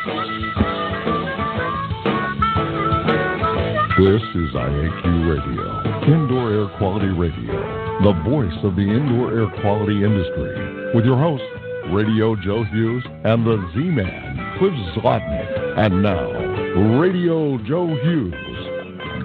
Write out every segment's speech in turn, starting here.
This is IAQ Radio, Indoor Air Quality Radio, the voice of the indoor air quality industry, with your hosts, Radio Joe Hughes and the Z-Man, Cliff Zlotnick. And now, Radio Joe Hughes.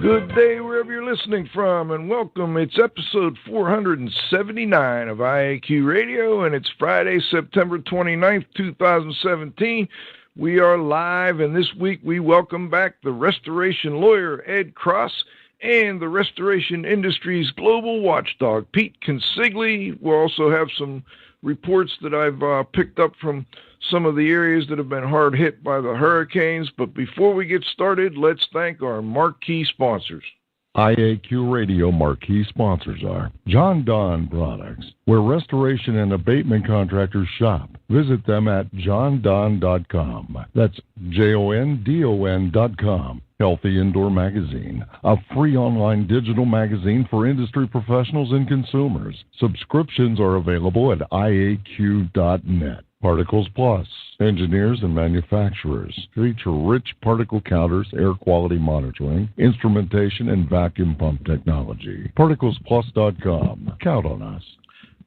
Good day wherever you're listening from, and welcome. It's episode 479 of IAQ Radio, and it's Friday, September 29th, 2017. We are live, and this week we welcome back the restoration lawyer, Ed Cross, and the restoration industry's global watchdog, Pete Consigli. We'll also have some reports that I've picked up from some of the areas that have been hard hit by the hurricanes. But before we get started, let's thank our marquee sponsors. IAQ Radio marquee sponsors are John Don Products, where restoration and abatement contractors shop. Visit them at johndon.com. That's JONDON.com. Healthy Indoor Magazine, a free online digital magazine for industry professionals and consumers. Subscriptions are available at IAQ.net. Particles Plus, engineers and manufacturers, feature rich particle counters, air quality monitoring, instrumentation, and vacuum pump technology. ParticlesPlus.com. Count on us.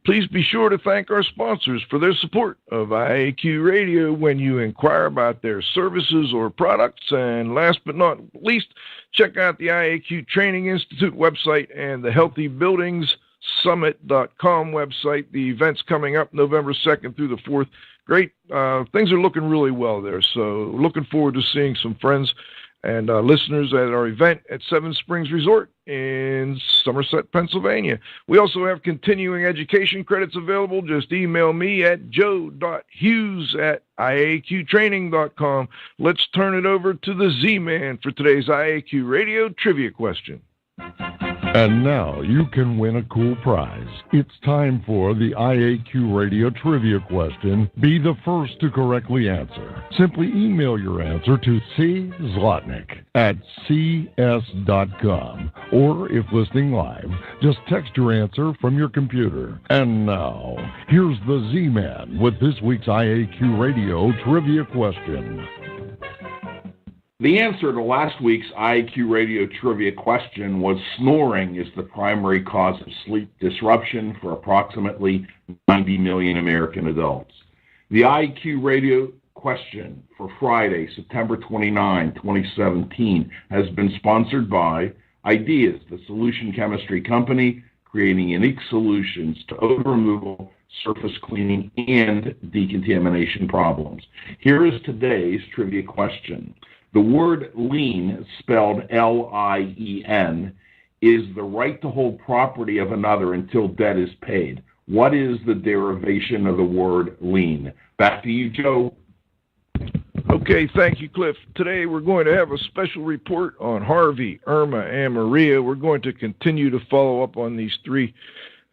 Please be sure to thank our sponsors for their support of IAQ Radio when you inquire about their services or products. And last but not least, check out the IAQ Training Institute website and the Healthy Buildings Summit.com website. The event's coming up November 2nd through the 4th. Great. Things are looking really well there. So looking forward to seeing some friends and listeners at our event at Seven Springs Resort in Somerset, Pennsylvania. We also have continuing education credits available. Just email me at joe.hughes@iaqtraining.com. Let's turn it over to the Z-Man for today's IAQ Radio Trivia question. And now you can win a cool prize. It's time for the IAQ Radio Trivia question. Be the first to correctly answer. Simply email your answer to czlotnick@cs.com. Or if listening live, just text your answer from your computer. And now, here's the Z-Man with this week's IAQ Radio Trivia question. The answer to last week's IAQ Radio Trivia question was snoring is the primary cause of sleep disruption for approximately 90 million American adults. The IAQ Radio question for Friday, September 29, 2017, has been sponsored by Ideas, the solution chemistry company, creating unique solutions to odor removal, surface cleaning, and decontamination problems. Here is today's trivia question. The word lien, spelled L-I-E-N, is the right to hold property of another until debt is paid. What is the derivation of the word lien? Back to you, Joe. Okay, thank you, Cliff. Today we're going to have a special report on Harvey, Irma, and Maria. We're going to continue to follow up on these three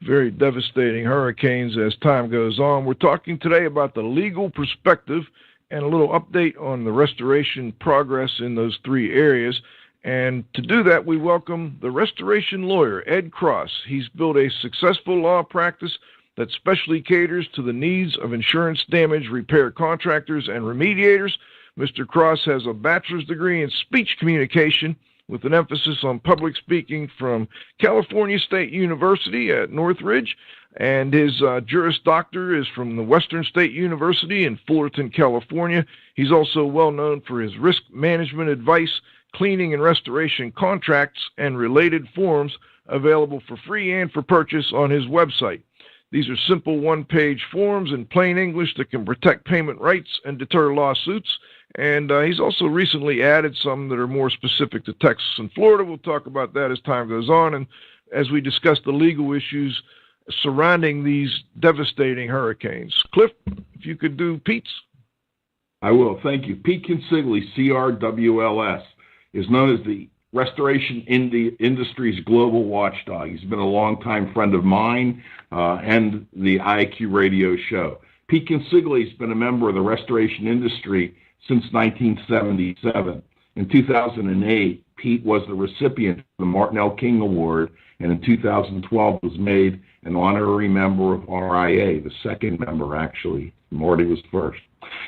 very devastating hurricanes as time goes on. We're talking today about the legal perspective and a little update on the restoration progress in those three areas. And to do that, we welcome the restoration lawyer, Ed Cross. He's built a successful law practice that specially caters to the needs of insurance damage repair contractors and remediators. Mr. Cross has a bachelor's degree in speech communication with an emphasis on public speaking from California State University at Northridge. And his Juris Doctor is from the Western State University in Fullerton, California. He's also well known for his risk management advice, cleaning and restoration contracts, and related forms available for free and for purchase on his website. These are simple one-page forms in plain English that can protect payment rights and deter lawsuits. And he's also recently added some that are more specific to Texas and Florida. We'll talk about that as time goes on and as we discuss the legal issues surrounding these devastating hurricanes. Cliff, if you could do Pete's. I will, thank you. Pete Consigli, CRWLS, is known as the restoration industry's global watchdog. He's been a longtime friend of mine and the IAQ radio show. Pete Consigli has been a member of the restoration industry since 1977. In 2008, Pete was the recipient of the Martin L. King Award and in 2012 was made an honorary member of RIA, the second member, actually. Morty was first.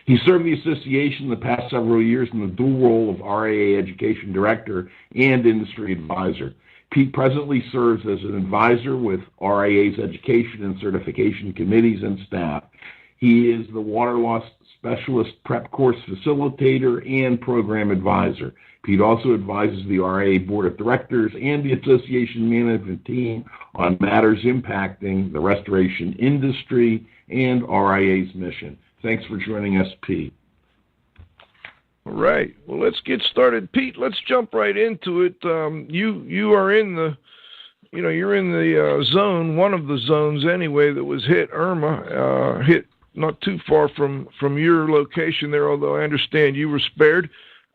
He served the association the past several years in the dual role of RIA Education Director and Industry Advisor. Pete presently serves as an advisor with RIA's Education and Certification Committees and staff. He is the Water Loss Specialist Prep Course Facilitator and Program Advisor. Pete also advises the RIA Board of Directors and the Association Management Team on matters impacting the restoration industry and RIA's mission. Thanks for joining us, Pete. All right. Well, let's get started. Pete, let's jump right into it. You are in the, you're in the zone, one of the zones anyway, that was hit. Irma hit not too far from your location there, although I understand you were spared.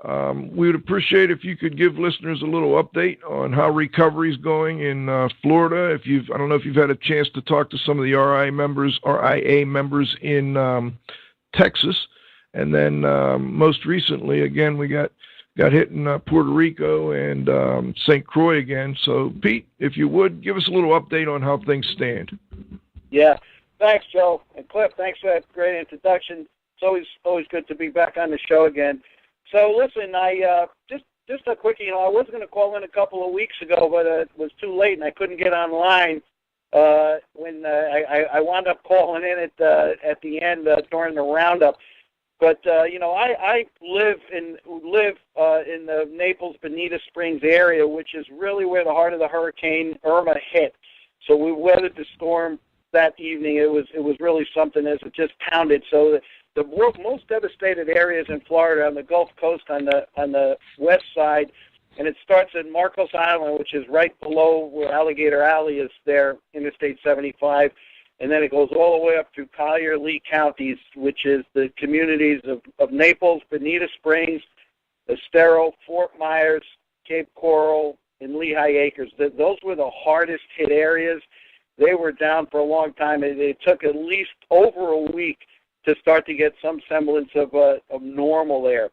We would appreciate if you could give listeners a little update on how recovery is going in Florida. I don't know if you've had a chance to talk to some of the RIA members in Texas. And then most recently, again, we got hit in Puerto Rico and St. Croix again. So, Pete, if you would, give us a little update on how things stand. Yeah. Thanks, Joe. And Cliff, thanks for that great introduction. It's always good to be back on the show again. So, listen, I just a quickie. I was going to call in a couple of weeks ago, but it was too late and I couldn't get online. When I wound up calling in at the end during the roundup. But I live in the Naples, Bonita Springs area, which is really where the heart of the Hurricane Irma hit. So we weathered the storm that evening. It was really something as it just pounded. So the most devastated areas in Florida on the Gulf Coast on the west side, and it starts at Marcos Island, which is right below where Alligator Alley is there, Interstate 75. And then it goes all the way up through Collier, Lee counties, which is the communities of Naples, Bonita Springs, Estero, Fort Myers, Cape Coral, and Lehigh Acres. Those were the hardest hit areas. They were down for a long time. It took at least over a week to start to get some semblance of normal there.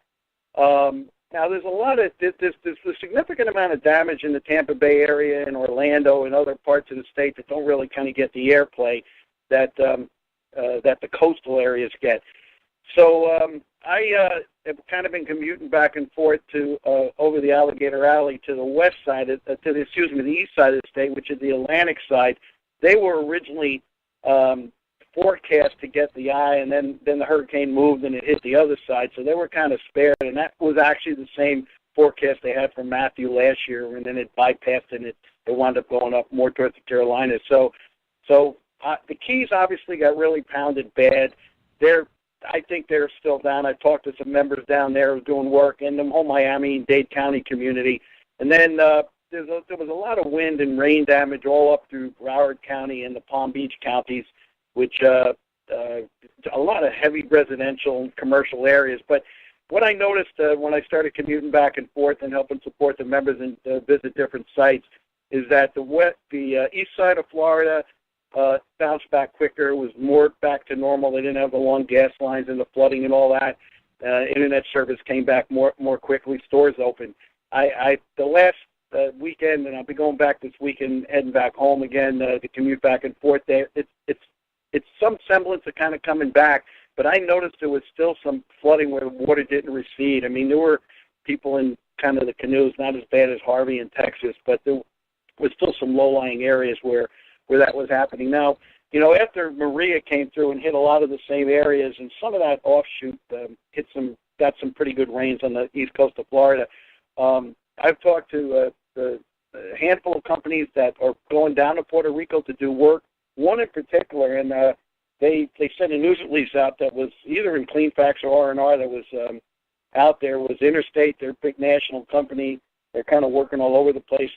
Now, there's a significant amount of damage in the Tampa Bay area and Orlando and other parts of the state that don't really kind of get the airplay that the coastal areas get. So I have kind of been commuting back and forth to over the Alligator Alley to the west side, the east side of the state, which is the Atlantic side. They were originally forecast to get the eye, and then the hurricane moved and it hit the other side, so they were kind of spared, and that was actually the same forecast they had for Matthew last year, and then it bypassed and it wound up going up more towards the Carolinas. So the Keys obviously got really pounded bad. I think they're still down. I talked to some members down there who are doing work in the whole Miami and Dade County community, and then there was a lot of wind and rain damage all up through Broward County and the Palm Beach counties, which a lot of heavy residential and commercial areas. But what I noticed when I started commuting back and forth and helping support the members and visit different sites is that the east side of Florida bounced back quicker. It was more back to normal. They didn't have the long gas lines and the flooding and all that. Internet service came back more quickly. Stores opened. The last weekend, and I'll be going back this weekend, heading back home again to commute back and forth there. It's some semblance of kind of coming back, but I noticed there was still some flooding where the water didn't recede. I mean, there were people in kind of the canoes, not as bad as Harvey in Texas, but there was still some low-lying areas where that was happening. Now, after Maria came through and hit a lot of the same areas, and some of that offshoot got some pretty good rains on the east coast of Florida. I've talked to a handful of companies that are going down to Puerto Rico to do work. One in particular, and they sent a news release out that was either in Cleanfax or R&R that was out there, was Interstate. They're a big national company. They're kind of working all over the place.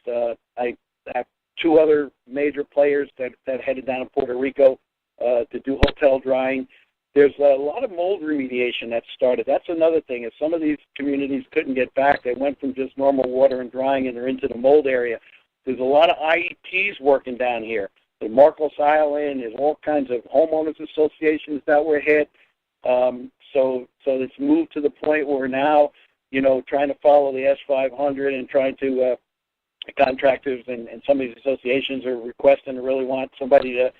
I have two other major players that headed down to Puerto Rico to do hotel drying. There's a lot of mold remediation that started. That's another thing. If some of these communities couldn't get back, they went from just normal water and drying and they're into the mold area. There's a lot of IEPs working down here. The Marcos Island, there's all kinds of homeowners associations that were hit. So it's moved to the point where now, trying to follow the S500 and trying to contractors and some of these associations are requesting to really want somebody to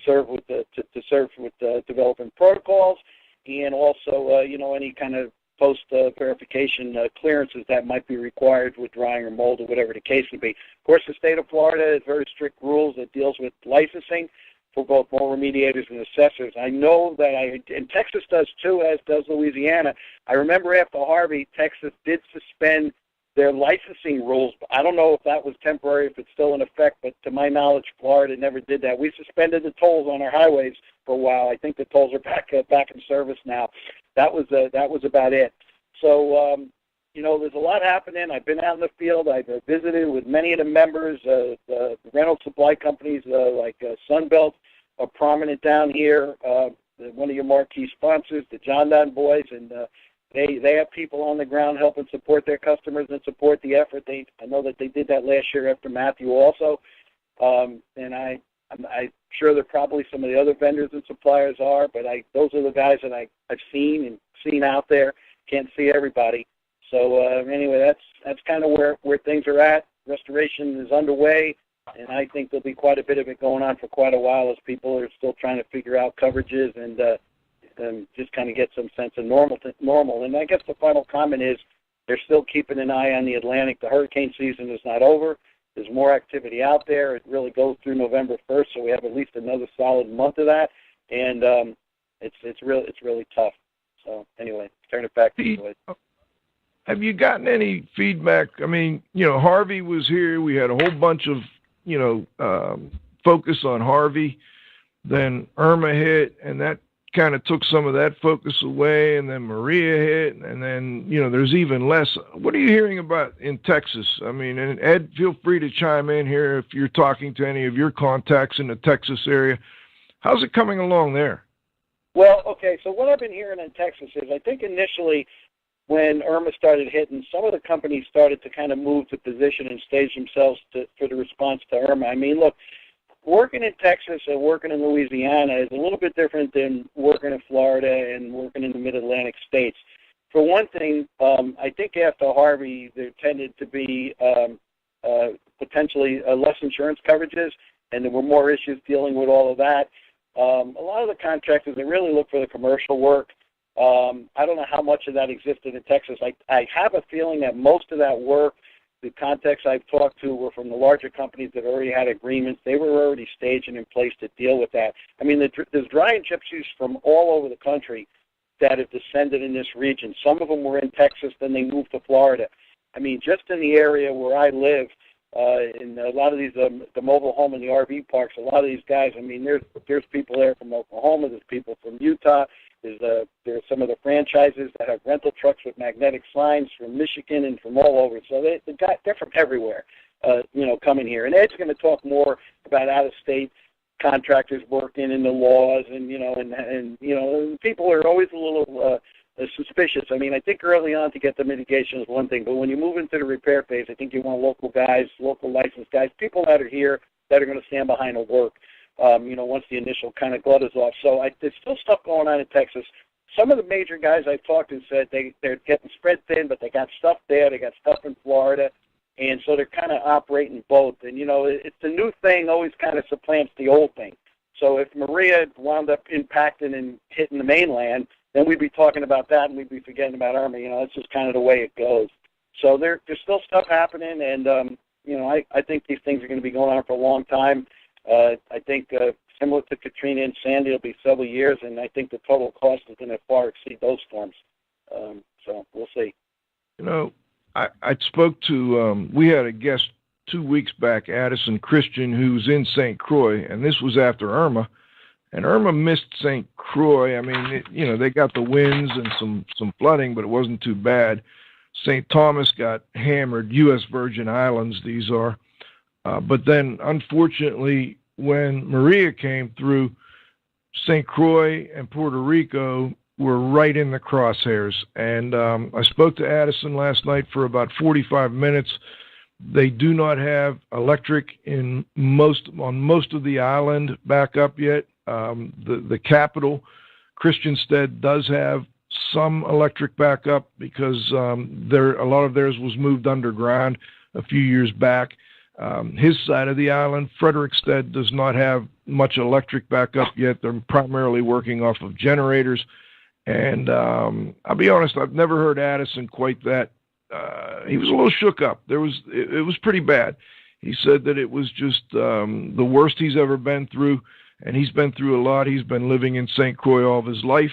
serve with developing protocols, and also any kind of post verification clearances that might be required with drying or mold or whatever the case would be. Of course, the state of Florida has very strict rules that deals with licensing for both mold remediators and assessors. I know that and Texas does too, as does Louisiana. I remember after Harvey, Texas did suspend their licensing rules. I don't know if that was temporary, if it's still in effect, but to my knowledge, Florida never did that. We suspended the tolls on our highways for a while. I think the tolls are back in service now. That was about it. So, there's a lot happening. I've been out in the field. I've visited with many of the members. The rental supply companies like Sunbelt are prominent down here. One of your marquee sponsors, the John Don Boys, and they have people on the ground helping support their customers and support the effort. I know that they did that last year after Matthew also, and I'm sure there probably some of the other vendors and suppliers are, but those are the guys that I've seen out there. Can't see everybody. So anyway, that's kind of where things are at. Restoration is underway, and I think there'll be quite a bit of it going on for quite a while as people are still trying to figure out coverages and just kind of get some sense of normal. And I guess the final comment is they're still keeping an eye on the Atlantic. The hurricane season is not over. There's more activity out there. It really goes through November 1st, so we have at least another solid month of that. And it's really tough. So anyway, turn it back to you. Have you gotten any feedback? I mean, Harvey was here. We had a whole bunch of, focus on Harvey. Then Irma hit, and that kind of took some of that focus away, and then Maria hit, and then, there's even less. What are you hearing about in Texas? I mean, and Ed, feel free to chime in here if you're talking to any of your contacts in the Texas area. How's it coming along there? Well, okay, so what I've been hearing in Texas is I think initially when Irma started hitting, some of the companies started to kind of move to position and stage themselves for the response to Irma. I mean, look, working in Texas and working in Louisiana is a little bit different than working in Florida and working in the mid-Atlantic states. For one thing, I think after Harvey, there tended to be potentially less insurance coverages, and there were more issues dealing with all of that. A lot of the contractors, they really look for the commercial work. I don't know how much of that existed in Texas. I have a feeling that most of that work, the contacts I've talked to were from the larger companies that already had agreements. They were already staged and in place to deal with that. I mean, there's dry and gypsies from all over the country that have descended in this region. Some of them were in Texas, then they moved to Florida. I mean, just in the area where I live, in a lot of these, the mobile home and the RV parks, a lot of these guys, I mean, there's people there from Oklahoma, there's people from Utah, there's some of the franchises that have rental trucks with magnetic signs from Michigan and from all over. So they're from everywhere, coming here. And Ed's going to talk more about out-of-state contractors working in the laws, and people are always a little suspicious. I mean, I think early on to get the mitigation is one thing, but when you move into the repair phase, I think you want local guys, local licensed guys, people that are here that are going to stand behind the work, once the initial kind of glut is off. So there's still stuff going on in Texas. Some of the major guys I've talked to said they're getting spread thin, but they got stuff there, they got stuff in Florida, and so they're kind of operating both. And, it's the new thing always kind of supplants the old thing. So if Maria wound up impacting and hitting the mainland, then we'd be talking about that and we'd be forgetting about Irma. That's just kind of the way it goes. So there's still stuff happening, and, I think these things are going to be going on for a long time. I think similar to Katrina and Sandy, it'll be several years, and I think the total cost is going to far exceed those storms. So we'll see. I spoke to, we had a guest 2 weeks back, Addison Christian, who's in St. Croix, and this was after Irma. And Irma missed St. Croix. I mean, they got the winds and some flooding, but it wasn't too bad. St. Thomas got hammered, U.S. Virgin Islands, these are. But then, unfortunately, when Maria came through, St. Croix and Puerto Rico were right in the crosshairs. And I spoke to Addison last night for about 45 minutes. They do not have electric on most of the island back up yet. The capital, Christiansted, does have some electric backup because a lot of theirs was moved underground a few years back. his side of the island. Frederickstead does not have much electric backup yet. They're primarily working off of generators. And I'll be honest, I've never heard Addison quite that. He was a little shook up. It was pretty bad. He said that it was just the worst he's ever been through, and he's been through a lot. He's been living in St. Croix all of his life.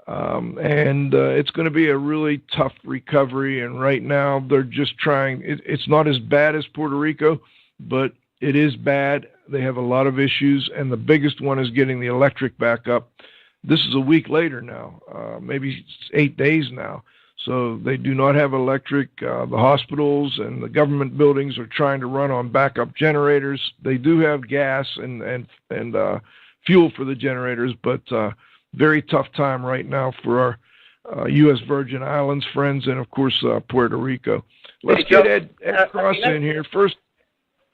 And it's going to be a really tough recovery. And right now they're just trying. It's not as bad as Puerto Rico, but it is bad. They have a lot of issues, and the biggest one is getting the electric back up. This is a week later now, maybe 8 days now. So they do not have electric. The hospitals and the government buildings are trying to run on backup generators. They do have gas and fuel for the generators, but very tough time right now for our U.S. Virgin Islands friends and, of course, Puerto Rico. Let's get Ed Cross in here first.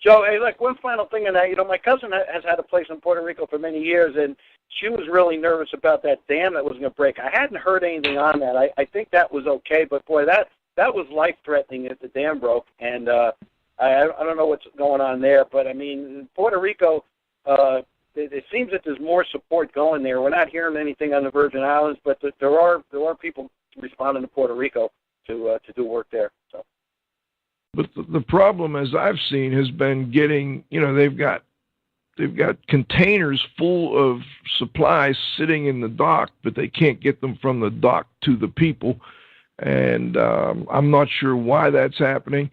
Joe, hey, look, one final thing on that. You know, my cousin has had a place in Puerto Rico for many years, and she was really nervous about that dam that was going to break. I hadn't heard anything on that. I think that was okay, but, boy, that was life-threatening if the dam broke, and I don't know what's going on there. But, I mean, Puerto Rico, it seems that there's more support going there. We're not hearing anything on the Virgin Islands, but there are people responding to Puerto Rico to do work there. So. But the problem, as I've seen, has been getting, you know, they've got containers full of supplies sitting in the dock, but they can't get them from the dock to the people. And I'm not sure why that's happening,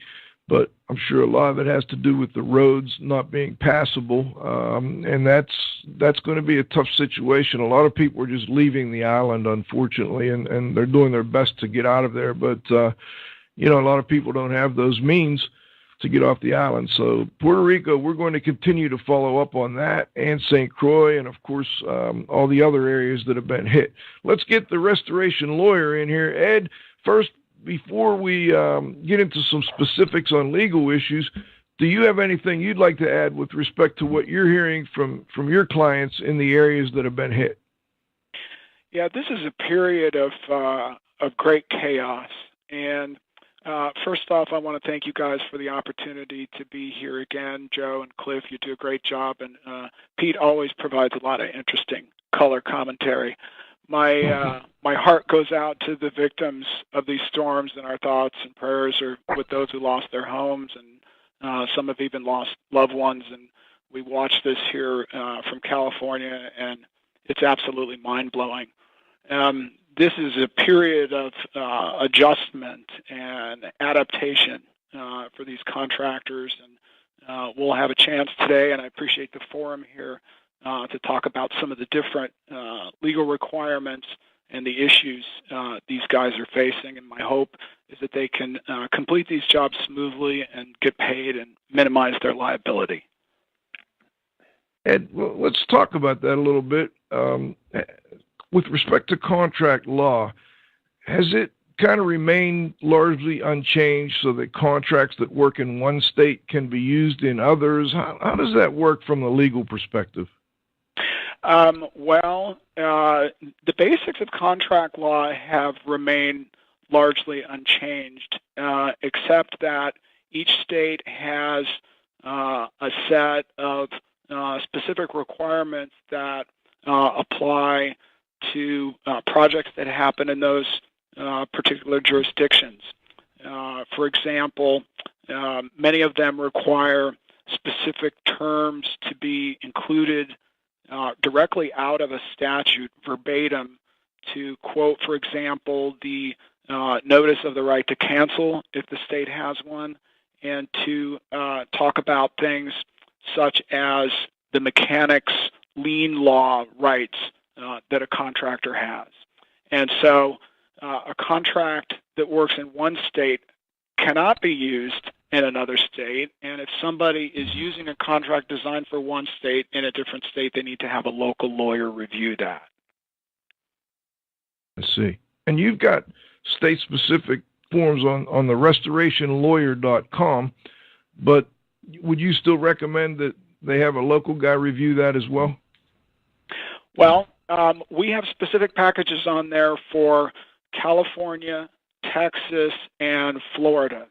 but I'm sure a lot of it has to do with the roads not being passable. And that's going to be a tough situation. A lot of people are just leaving the island, unfortunately, and they're doing their best to get out of there. But, you know, a lot of people don't have those means to get off the island. So Puerto Rico, we're going to continue to follow up on that, and St. Croix, and, of course, all the other areas that have been hit. Let's get the restoration lawyer in here. Ed, first, before we get into some specifics on legal issues, do you have anything you'd like to add with respect to what you're hearing from your clients in the areas that have been hit? Yeah, this is a period of great chaos, and first off, I want to thank you guys for the opportunity to be here again. Joe and Cliff, you do a great job, and Pete always provides a lot of interesting color commentary. My heart goes out to the victims of these storms, and our thoughts and prayers are with those who lost their homes, and some have even lost loved ones. And we watch this here from California, and it's absolutely mind-blowing. This is a period of adjustment and adaptation for these contractors, and we'll have a chance today, and I appreciate the forum here to talk about some of the different legal requirements and the issues these guys are facing, and my hope is that they can complete these jobs smoothly and get paid and minimize their liability. Ed, well, let's talk about that a little bit. With respect to contract law, has it kind of remained largely unchanged so that contracts that work in one state can be used in others? How does that work from the legal perspective? Well, the basics of contract law have remained largely unchanged, except that each state has a set of specific requirements that apply to projects that happen in those particular jurisdictions. For example, many of them require specific terms to be included directly out of a statute verbatim to quote, for example, the notice of the right to cancel if the state has one, and to talk about things such as the mechanics lien law rights that a contractor has. And so a contract that works in one state cannot be used in another state, and if somebody is using a contract designed for one state in a different state, they need to have a local lawyer review that. I see. And you've got state-specific forms on the restorationlawyer.com, but would you still recommend that they have a local guy review that as well? Well, we have specific packages on there for California, Texas, and Florida.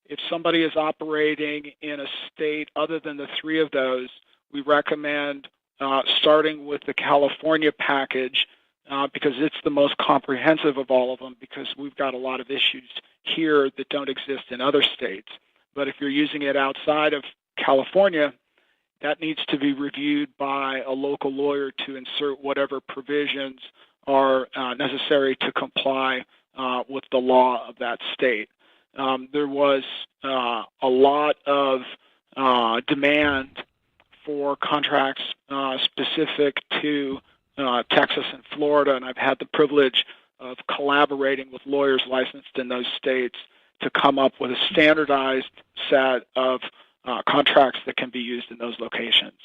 if somebody is operating in a state other than the three of those, we recommend starting with the California package because it's the most comprehensive of all of them, because we've got a lot of issues here that don't exist in other states. But if you're using it outside of California, that needs to be reviewed by a local lawyer to insert whatever provisions are necessary to comply with the law of that state. There was a lot of demand for contracts specific to Texas and Florida, and I've had the privilege of collaborating with lawyers licensed in those states to come up with a standardized set of contracts that can be used in those locations.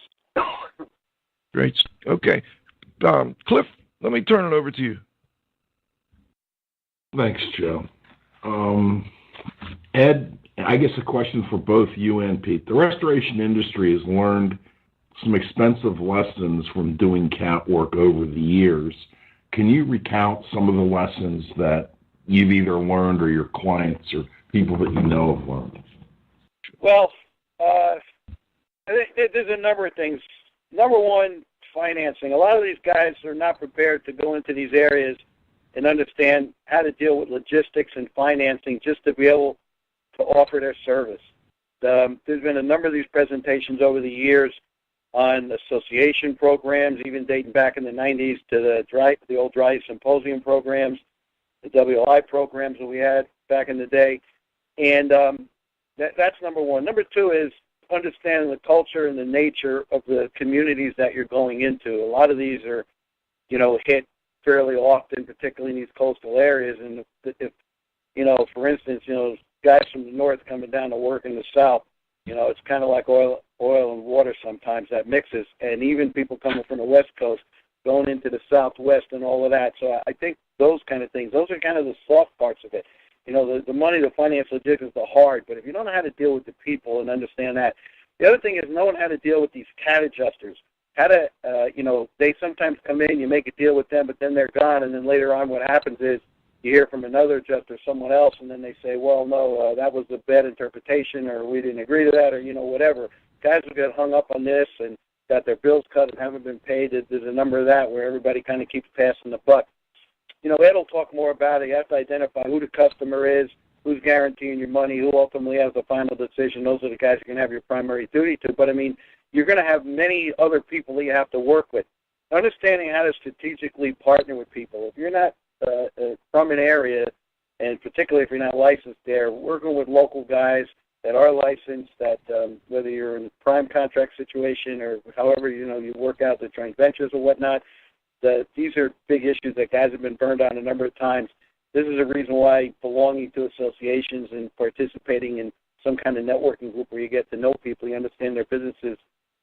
Great. Okay. Cliff, let me turn it over to you. Thanks, Joe. Ed, I guess a question for both you and Pete. The restoration industry has learned some expensive lessons from doing cat work over the years. Can you recount some of the lessons that you've either learned or your clients or people that you know have learned? Well, I think there's a number of things. Number one, financing. A lot of these guys are not prepared to go into these areas and understand how to deal with logistics and financing just to be able to offer their service. There's been a number of these presentations over the years on association programs, even dating back in the 90s to the old dry symposium programs, the WI programs that we had back in the day. And that's number one. Number two is understanding the culture and the nature of the communities that you're going into. A lot of these are, hit fairly often, particularly in these coastal areas. And if for instance, guys from the north coming down to work in the south, it's kind of like oil and water sometimes, that mixes. And even people coming from the west coast going into the southwest and all of that. So I think those kind of things, those are kind of the soft parts of it. The money, the finance, logistics, the hard. But if you don't know how to deal with the people and understand that. The other thing is knowing how to deal with these cat adjusters. How to, they sometimes come in, you make a deal with them, but then they're gone. And then later on what happens is you hear from another adjuster, someone else, and then they say, well, no, that was a bad interpretation, or we didn't agree to that, or, whatever. Guys who get hung up on this and got their bills cut and haven't been paid, there's a number of that where everybody kind of keeps passing the buck. Ed will talk more about it. You have to identify who the customer is, who's guaranteeing your money, who ultimately has the final decision. Those are the guys you're going to have your primary duty to. But, you're going to have many other people that you have to work with. Understanding how to strategically partner with people. If you're not from an area, and particularly if you're not licensed there, working with local guys that are licensed, that whether you're in a prime contract situation or however, you work out the joint ventures or whatnot, these are big issues that guys have been burned on a number of times. This is a reason why belonging to associations and participating in some kind of networking group where you get to know people, you understand their businesses,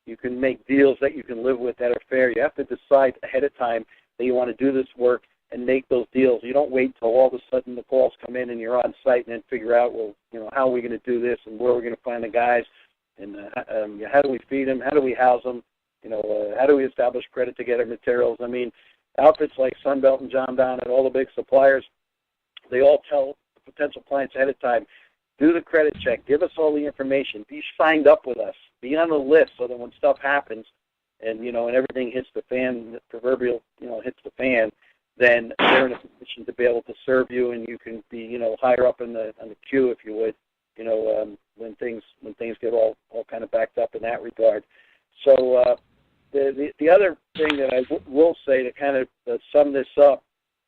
you can make deals that you can live with that are fair. You have to decide ahead of time that you want to do this work and make those deals. You don't wait till all of a sudden the calls come in and you're on site and then figure out, well, how are we going to do this and where are we going to find the guys and how do we feed them, how do we house them, how do we establish credit to get our materials. Outfits like Sunbelt and John Down and all the big suppliers, they all tell the potential clients ahead of time, do the credit check, give us all the information, be signed up with us, be on the list so that when stuff happens and, and everything hits the fan, the proverbial, hits the fan, then they're in a position to be able to serve you and you can be, higher up on the queue, if you would, when things get all kind of backed up in that regard. So the other thing that I will say to kind of sum this up,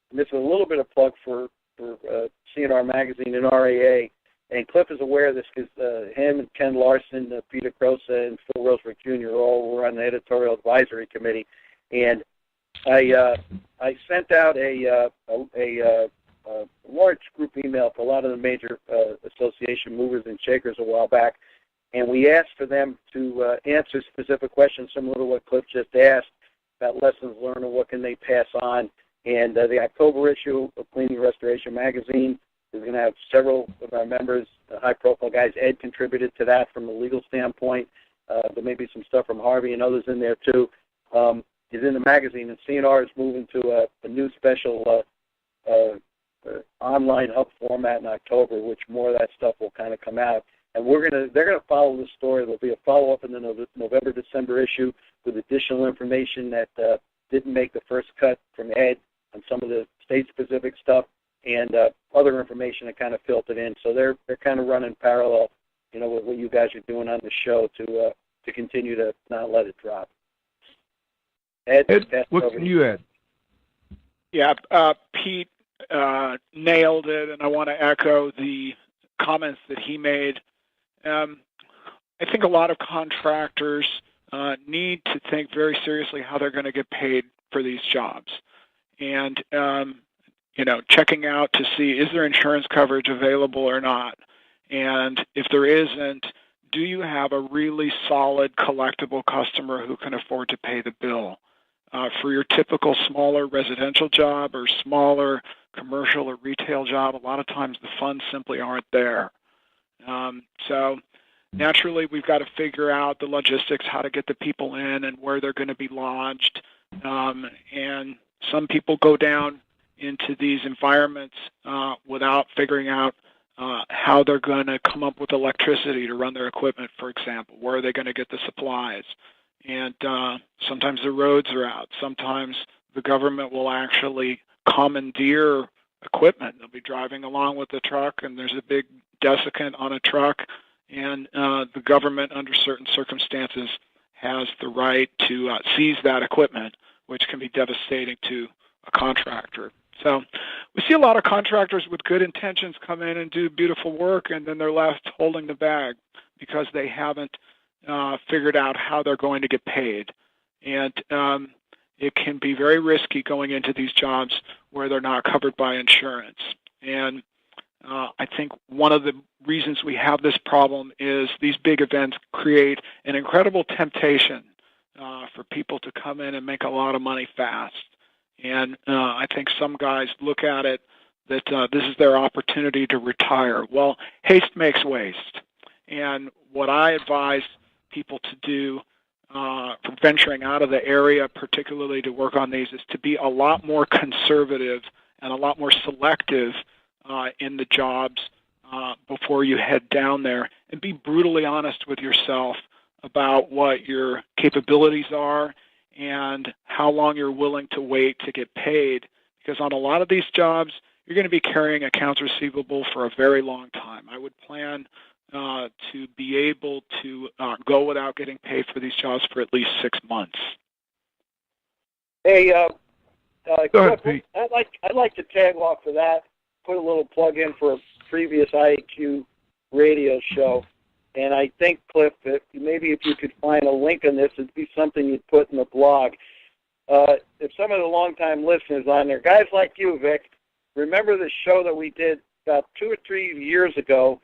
and this is a little bit of plug for CNR Magazine and RAA, and Cliff is aware of this because him and Ken Larson, Peter Crosa, and Phil Rosebrook Jr. all were on the editorial advisory committee, and I sent out a large group email to a lot of the major association movers and shakers a while back, and we asked for them to answer specific questions similar to what Cliff just asked about lessons learned and what can they pass on. And the October issue of Cleaning Restoration Magazine is going to have several of our members, high-profile guys. Ed contributed to that from a legal standpoint. There may be some stuff from Harvey and others in there, too. Is in the magazine, and CNR is moving to a new special online hub format in October, which more of that stuff will kind of come out. And they're gonna follow this story. There'll be a follow-up in the November-December issue with additional information that didn't make the first cut from Ed on some of the state-specific stuff and other information that kind of filtered in. So they're kind of running parallel, with what you guys are doing on the show to continue to not let it drop. Ed, what can you add? Yeah, Pete nailed it, and I want to echo the comments that he made. I think a lot of contractors need to think very seriously how they're going to get paid for these jobs, and checking out to see, is there insurance coverage available or not, and if there isn't, do you have a really solid collectible customer who can afford to pay the bill? For your typical smaller residential job or smaller commercial or retail job, a lot of times the funds simply aren't there. So naturally, we've got to figure out the logistics, how to get the people in and where they're going to be lodged. And some people go down into these environments without figuring out how they're going to come up with electricity to run their equipment, for example. Where are they going to get the supplies? And sometimes the roads are out. Sometimes the government will actually commandeer equipment. They'll be driving along with the truck, and there's a big desiccant on a truck, and the government, under certain circumstances, has the right to seize that equipment, which can be devastating to a contractor. So we see a lot of contractors with good intentions come in and do beautiful work, and then they're left holding the bag because they haven't figured out how they're going to get paid. And it can be very risky going into these jobs where they're not covered by insurance. And I think one of the reasons we have this problem is these big events create an incredible temptation for people to come in and make a lot of money fast. And I think some guys look at it that this is their opportunity to retire. Well, haste makes waste. And what I advise people to do for venturing out of the area, particularly to work on these, is to be a lot more conservative and a lot more selective in the jobs before you head down there, and be brutally honest with yourself about what your capabilities are and how long you're willing to wait to get paid. Because on a lot of these jobs, you're going to be carrying accounts receivable for a very long time. I would plan to be able to go without getting paid for these jobs for at least 6 months. Hey, go ahead, Pete. I'd like to tag off for that, put a little plug in for a previous IAQ radio show. And I think, Cliff, if you could find a link on this, it'd be something you'd put in the blog. If some of the longtime listeners on there, guys like you, Vic, remember the show that we did about 2 or 3 years ago,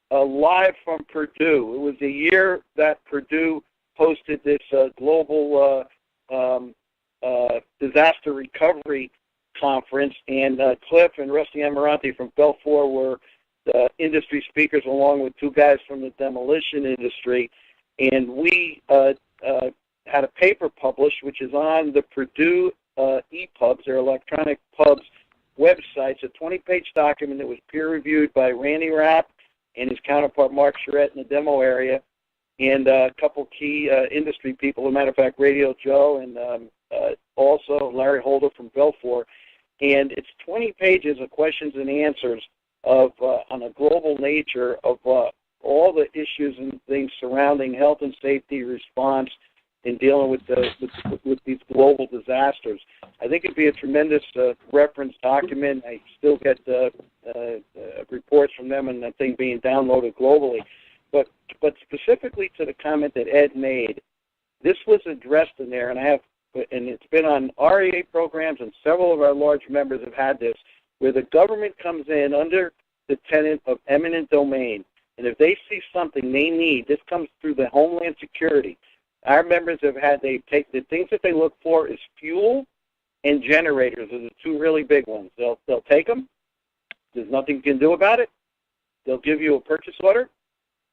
live from Purdue. It was the year that Purdue hosted this global disaster recovery conference, and Cliff and Rusty Amarante from Belfour were the industry speakers, along with 2 guys from the demolition industry. And we had a paper published, which is on the Purdue ePubs, their electronic pubs website. It's a 20-page document that was peer-reviewed by Randy Rapp and his counterpart Mark Charette in the demo area, and a couple key industry people. As a matter of fact, Radio Joe and also Larry Holder from Belfour. And it's 20 pages of questions and answers of on a global nature of all the issues and things surrounding health and safety response in dealing with these global disasters. I think it'd be a tremendous reference document. I still get reports from them and that thing being downloaded globally. But specifically to the comment that Ed made, this was addressed in there, and it's been on REA programs, and several of our large members have had this, where the government comes in under the tenet of eminent domain, and if they see something they need, this comes through the Homeland Security. Our members they take the things that they look for is fuel and generators are the 2 really big ones. They'll take them. There's nothing you can do about it. They'll give you a purchase order,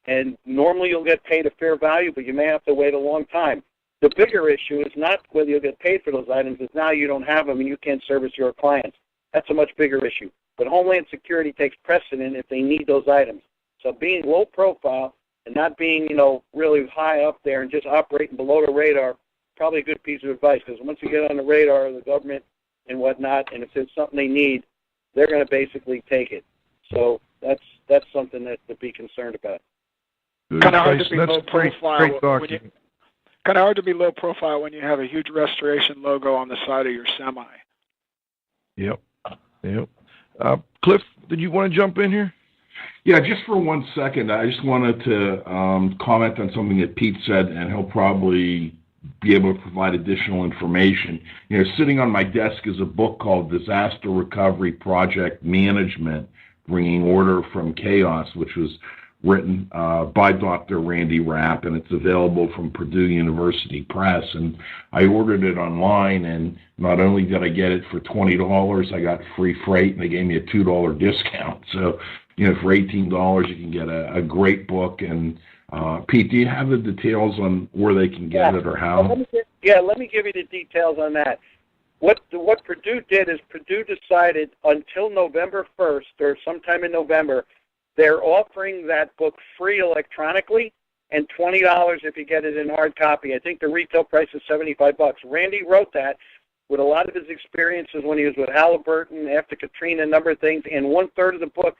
and normally you'll get paid a fair value, but you may have to wait a long time. The bigger issue is not whether you'll get paid for those items, it's now you don't have them and you can't service your clients. That's a much bigger issue. but Homeland Security takes precedent if they need those items. So being low profile and not being, really high up there and just operating below the radar, probably a good piece of advice, because once you get on the radar of the government and whatnot, and if there's something they need, they're going to basically take it. So that's something to be concerned about. Kind of hard to be low profile. Kind of hard to be low profile when you have a huge restoration logo on the side of your semi. Yep. Cliff, did you want to jump in here? Yeah, just for 1 second, I just wanted to comment on something that Pete said, and he'll probably be able to provide additional information. Sitting on my desk is a book called Disaster Recovery Project Management, Bringing Order from Chaos, which was written by Dr. Randy Rapp, and it's available from Purdue University Press. And I ordered it online, and not only did I get it for $20, I got free freight, and they gave me a $2 discount. So, for $18, you can get a great book. And Pete, do you have the details on where they can get it or how? Let me give you the details on that. What Purdue did is Purdue decided until November 1st or sometime in November, they're offering that book free electronically and $20 if you get it in hard copy. I think the retail price is $75. Randy wrote that with a lot of his experiences when he was with Halliburton, after Katrina, a number of things, and 1/3 of the book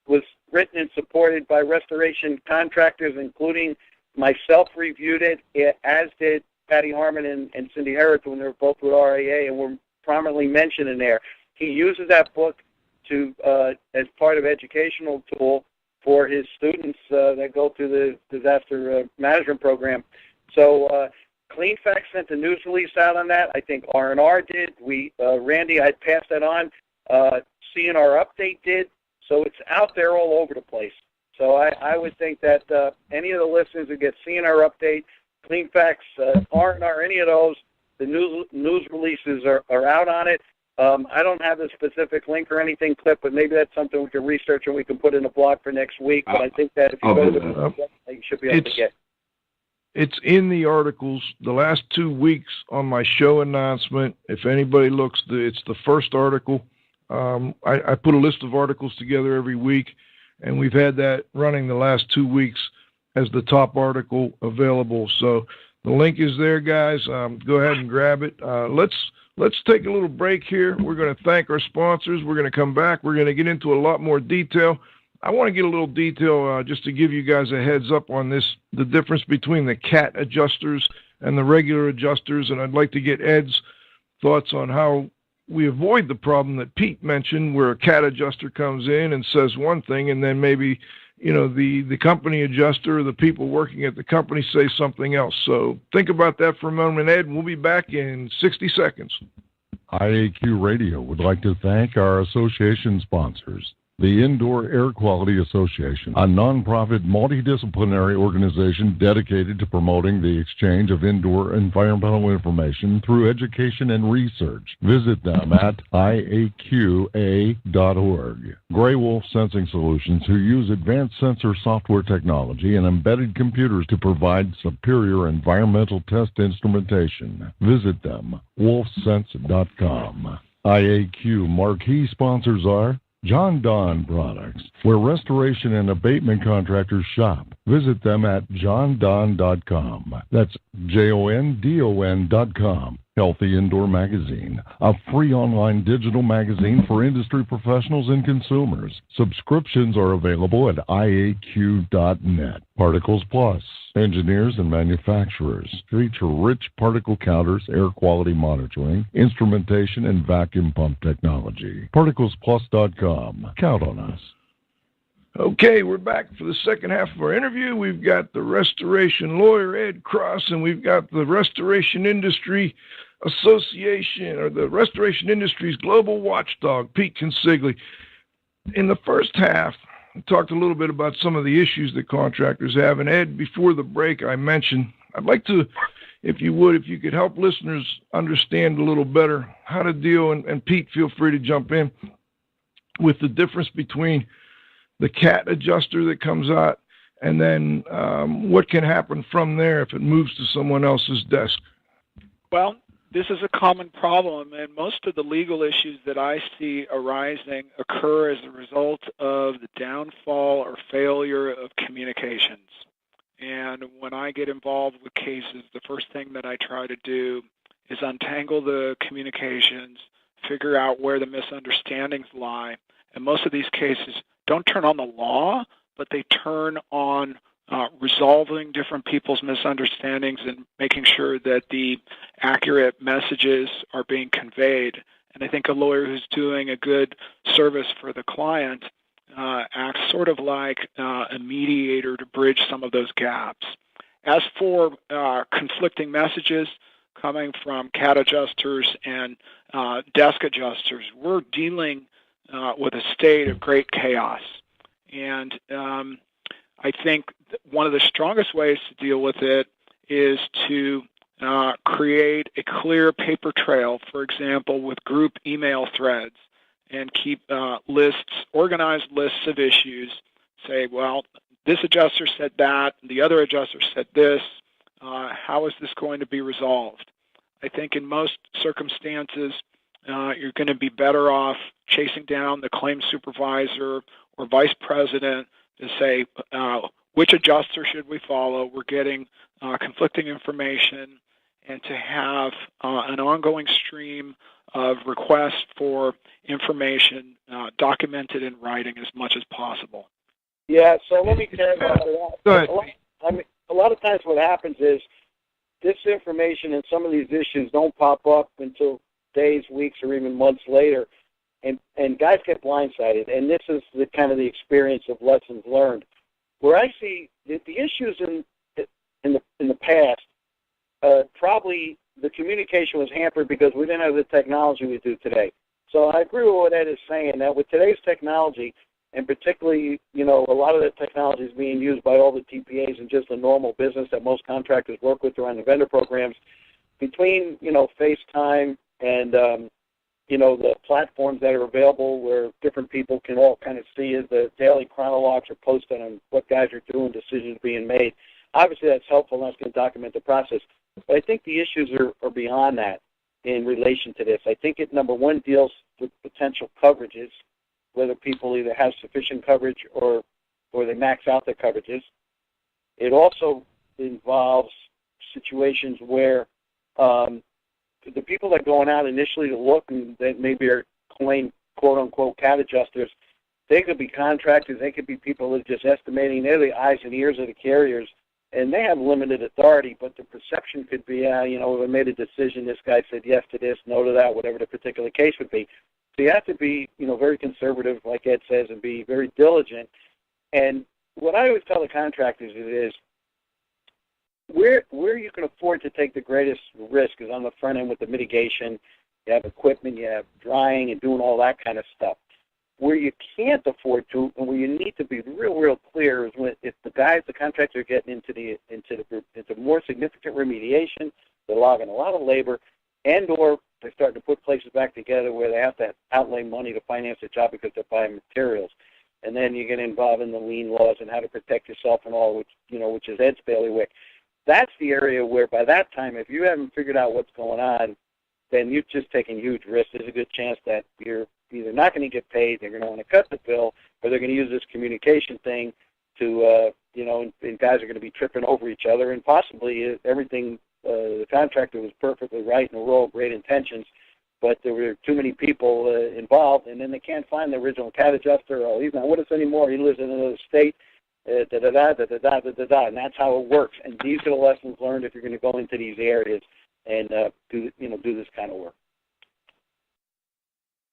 was written and supported by restoration contractors, including myself reviewed it, as did Patty Harmon and Cindy Herrick when they were both with RAA and were prominently mentioned in there. He uses that book to as part of educational tool for his students that go through the disaster management program. So CleanFacts sent a news release out on that. I think R&R did. Randy, I passed that on. CNR Update did. So it's out there all over the place. So I would think that any of the listeners who get CNR Update, CleanFacts, R&R, any of those, the news releases are out on it. I don't have a specific link or anything, Cliff, but maybe that's something we can research and we can put in a blog for next week. But I think that if you go to the website, you should be able to get. It's in the articles. The last 2 weeks on my show announcement, if anybody looks, it's the first article. I put a list of articles together every week, and we've had that running the last 2 weeks as the top article available. So the link is there, guys. Go ahead and grab it. Let's take a little break here. We're going to thank our sponsors. We're going to come back. We're going to get into a lot more detail. I want to get a little detail just to give you guys a heads up on this, the difference between the CAT adjusters and the regular adjusters, and I'd like to get Ed's thoughts on how we avoid the problem that Pete mentioned, where a CAT adjuster comes in and says one thing, and then maybe the company adjuster or the people working at the company say something else. So think about that for a moment, Ed, and we'll be back in 60 seconds. IAQ Radio would like to thank our association sponsors. The Indoor Air Quality Association, a nonprofit multidisciplinary organization dedicated to promoting the exchange of indoor environmental information through education and research. Visit them at iaqa.org. Gray Wolf Sensing Solutions, who use advanced sensor software technology and embedded computers to provide superior environmental test instrumentation. Visit them, wolfsense.com. IAQ marquee sponsors are John Don Products, where restoration and abatement contractors shop. Visit them at johndon.com. That's JONDON.com. Healthy Indoor Magazine, a free online digital magazine for industry professionals and consumers. Subscriptions are available at IAQ.net. Particles Plus, engineers and manufacturers feature rich particle counters, air quality monitoring, instrumentation, and vacuum pump technology. ParticlesPlus.com. Count on us. Okay, we're back for the second half of our interview. We've got the restoration lawyer, Ed Cross, and we've got the Restoration Industry Association, or the Restoration Industry's Global Watchdog, Pete Consigli. In the first half, I talked a little bit about some of the issues that contractors have. And Ed, before the break, I mentioned, I'd like to, if you could help listeners understand a little better how to deal, and Pete, feel free to jump in, with the difference between the CAT adjuster that comes out, and then what can happen from there if it moves to someone else's desk. Well, This is a common problem, and most of the legal issues that I see arising occur as a result of the downfall or failure of communications. And when I get involved with cases, the first thing that I try to do is untangle the communications, figure out where the misunderstandings lie. And most of these cases don't turn on the law, but they turn on resolving different people's misunderstandings and making sure that the accurate messages are being conveyed. And I think a lawyer who's doing a good service for the client acts sort of like a mediator to bridge some of those gaps. As for conflicting messages coming from CAD adjusters and desk adjusters, we're dealing with a state of great chaos. And I think one of the strongest ways to deal with it is to create a clear paper trail, for example, with group email threads, and keep organized lists of issues. Say, well, this adjuster said that, the other adjuster said this. How is this going to be resolved? I think in most circumstances, you're going to be better off chasing down the claims supervisor or vice president to say, which adjuster should we follow? We're getting conflicting information, and to have an ongoing stream of requests for information documented in writing as much as possible. Yeah, so let me clarify that. Go ahead. A lot of times what happens is this information and some of these issues don't pop up until days, weeks, or even months later, and guys get blindsided. And this is the kind of the experience of lessons learned. Where I see the issues in the past, probably the communication was hampered because we didn't have the technology we do today. So I agree with what Ed is saying, that with today's technology, and particularly, a lot of the technology is being used by all the TPAs and just the normal business that most contractors work with around the vendor programs, between, FaceTime and, the platforms that are available where different people can all kind of see as the daily chronologues are posted on what guys are doing, decisions being made. Obviously, that's helpful, and that's going to document the process. But I think the issues are beyond that in relation to this. I think it, number one, deals with potential coverages, whether people either have sufficient coverage or they max out their coverages. It also involves situations where the people that are going out initially to look and that maybe are quote-unquote CAD adjusters, they could be contractors, they could be people that are just estimating. They're the eyes and ears of the carriers, and they have limited authority, but the perception could be, we made a decision, this guy said yes to this, no to that, whatever the particular case would be. So you have to be, very conservative, like Ed says, and be very diligent. And what I always tell the contractors is where you can afford to take the greatest risk is on the front end with the mitigation. You have equipment, you have drying and doing all that kind of stuff. Where you can't afford to, and where you need to be real clear, is when if the contractors are getting into more significant remediation, they're logging a lot of labor, and/or they're starting to put places back together where they have to outlay money to finance the job because they're buying materials. And then you get involved in the lien laws and how to protect yourself and all, which is Ed's bailiwick. That's the area where by that time, if you haven't figured out what's going on, then you're just taking huge risks. There's a good chance that you're either not going to get paid, they're going to want to cut the bill, or they're going to use this communication thing to, and guys are going to be tripping over each other, and possibly everything, the contractor was perfectly right and we're all great intentions, but there were too many people involved, and then they can't find the original CAD adjuster, or he's not with us anymore, he lives in another state, and that's how it works. And these are the lessons learned if you're going to go into these areas and do this kind of work.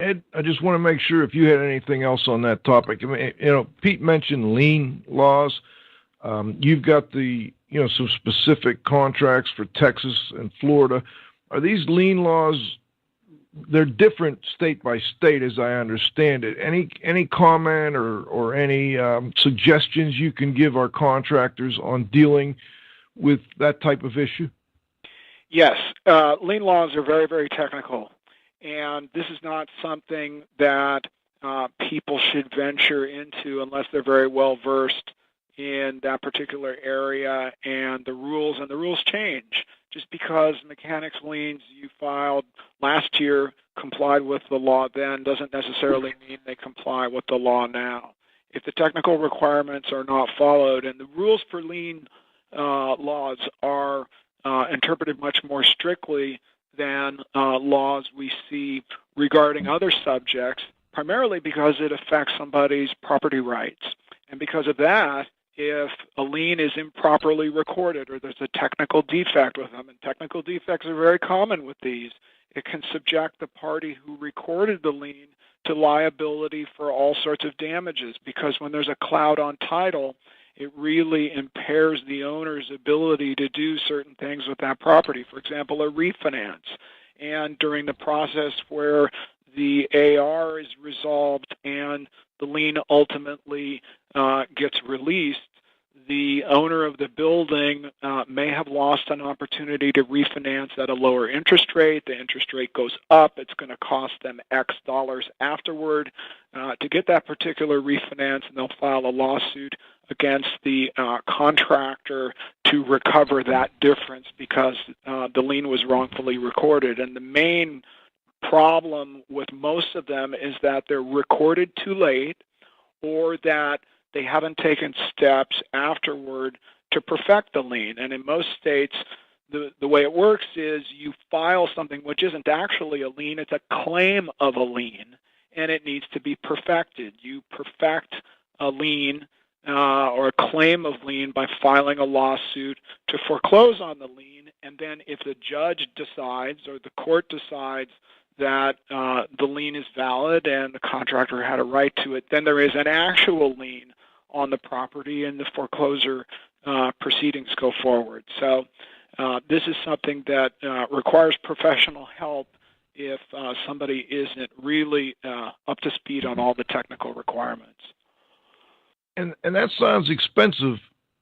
Ed, I just want to make sure if you had anything else on that topic. I mean, Pete mentioned lien laws. You've got the, some specific contracts for Texas and Florida. Are these lien laws, they're different state by state as I understand it. Any comment or any suggestions you can give our contractors on dealing with that type of issue? Yes, lien laws are very, very technical. And this is not something that people should venture into unless they're very well versed in that particular area and the rules change. just because mechanics liens you filed last year complied with the law then doesn't necessarily mean they comply with the law now. If the technical requirements are not followed, and the rules for lien laws are interpreted much more strictly than laws we see regarding other subjects, primarily because it affects somebody's property rights. And because of that, if a lien is improperly recorded or there's a technical defect with them, and technical defects are very common with these, it can subject the party who recorded the lien to liability for all sorts of damages, because when there's a cloud on title, it really impairs the owner's ability to do certain things with that property. For example, a refinance. And during the process where the AR is resolved and the lien ultimately gets released, the owner of the building may have lost an opportunity to refinance at a lower interest rate. The interest rate goes up. It's going to cost them X dollars afterward to get that particular refinance, and they'll file a lawsuit against the contractor to recover that difference because the lien was wrongfully recorded. And the main problem with most of them is that they're recorded too late, or that they haven't taken steps afterward to perfect the lien. And in most states, the way it works is you file something which isn't actually a lien, it's a claim of a lien, and it needs to be perfected. You perfect a lien or a claim of lien by filing a lawsuit to foreclose on the lien, and then if the judge decides or the court decides that the lien is valid and the contractor had a right to it, then there is an actual lien on the property and the foreclosure proceedings go forward. So this is something that requires professional help if somebody isn't really up to speed on all the technical requirements. And that sounds expensive,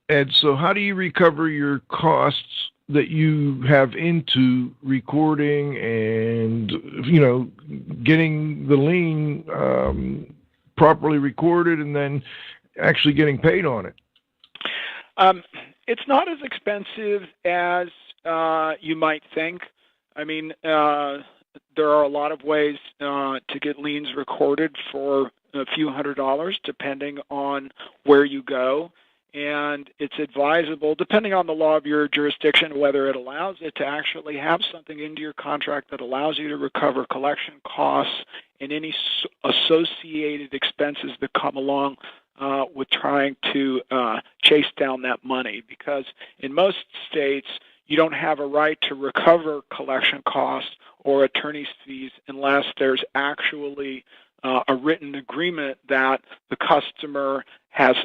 Ed. So how do you recover your costs that you have into recording and, getting the lien properly recorded and then actually getting paid on it? It's not as expensive as you might think. I mean, there are a lot of ways to get liens recorded for a few $100s, depending on where you go. And it's advisable, depending on the law of your jurisdiction, whether it allows it to actually have something into your contract that allows you to recover collection costs and any associated expenses that come along with trying to chase down that money. Because in most states, you don't have a right to recover collection costs or attorney's fees unless there's actually a written agreement that the customer has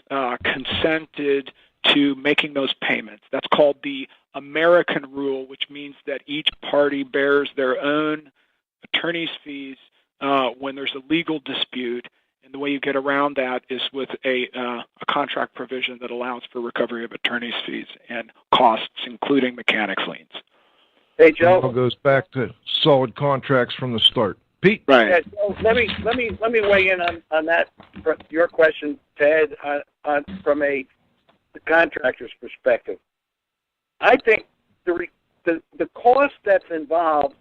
consented to making those payments. That's called the American rule, which means that each party bears their own attorney's fees when there's a legal dispute. And the way you get around that is with a contract provision that allows for recovery of attorney's fees and costs, including mechanics liens. Hey, Joe. It all goes back to solid contracts from the start. Pete? Right. Yeah, so let me weigh in on that, your question, Ted, from a contractor's perspective. I think the cost that's involved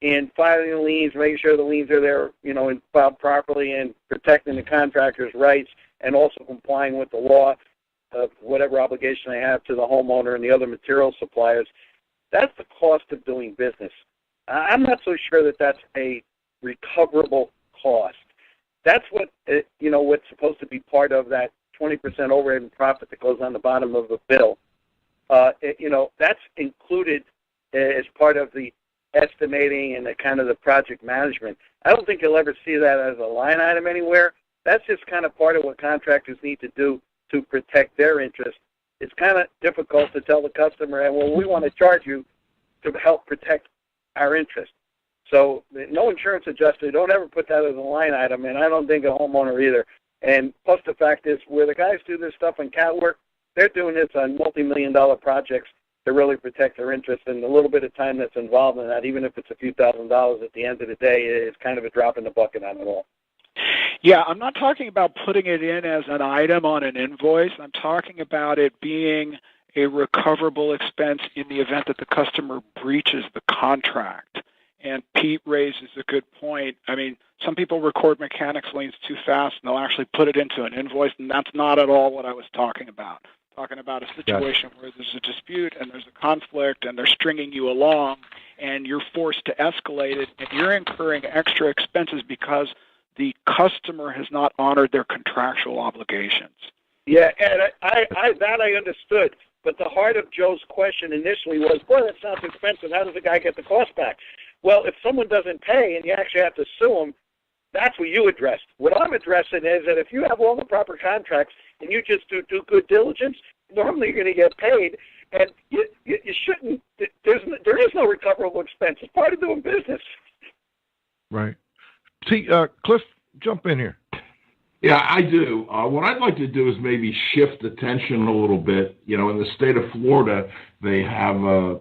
in filing the liens, making sure the liens are there, and filed properly, and protecting the contractor's rights, and also complying with the law of whatever obligation they have to the homeowner and the other material suppliers, that's the cost of doing business. I'm not so sure that that's a recoverable cost. That's what what's supposed to be part of that 20% overhead and profit that goes on the bottom of the bill. That's included as part of the estimating and the kind of the project management. I don't think you'll ever see that as a line item anywhere. That's just kind of part of what contractors need to do to protect their interest. It's kind of difficult to tell the customer, well, we want to charge you to help protect our interest. So no insurance adjuster, don't ever put that as a line item, and I don't think a homeowner either. And plus the fact is, where the guys do this stuff in cat work, they're doing this on multi-million-dollar projects to really protect their interest, and a little bit of time that's involved in that, even if it's a few $1,000s at the end of the day, is kind of a drop in the bucket on it all. Yeah, I'm not talking about putting it in as an item on an invoice. I'm talking about it being a recoverable expense in the event that the customer breaches the contract. And Pete raises a good point. I mean, some people record mechanics liens too fast, and they'll actually put it into an invoice, and that's not at all what I was talking about. Talking about a situation where there's a dispute and there's a conflict and they're stringing you along and you're forced to escalate it and you're incurring extra expenses because the customer has not honored their contractual obligations. Yeah, and I understood. But the heart of Joe's question initially was, boy, that sounds expensive. How does the guy get the cost back? Well, if someone doesn't pay and you actually have to sue them, that's what you addressed. What I'm addressing is that if you have all the proper contracts and you just do due diligence, normally you're going to get paid, and you shouldn't. There is no recoverable expense. It's part of doing business. Right. See, Cliff, jump in here. Yeah, I do. What I'd like to do is maybe shift attention a little bit. You know, in the state of Florida, they have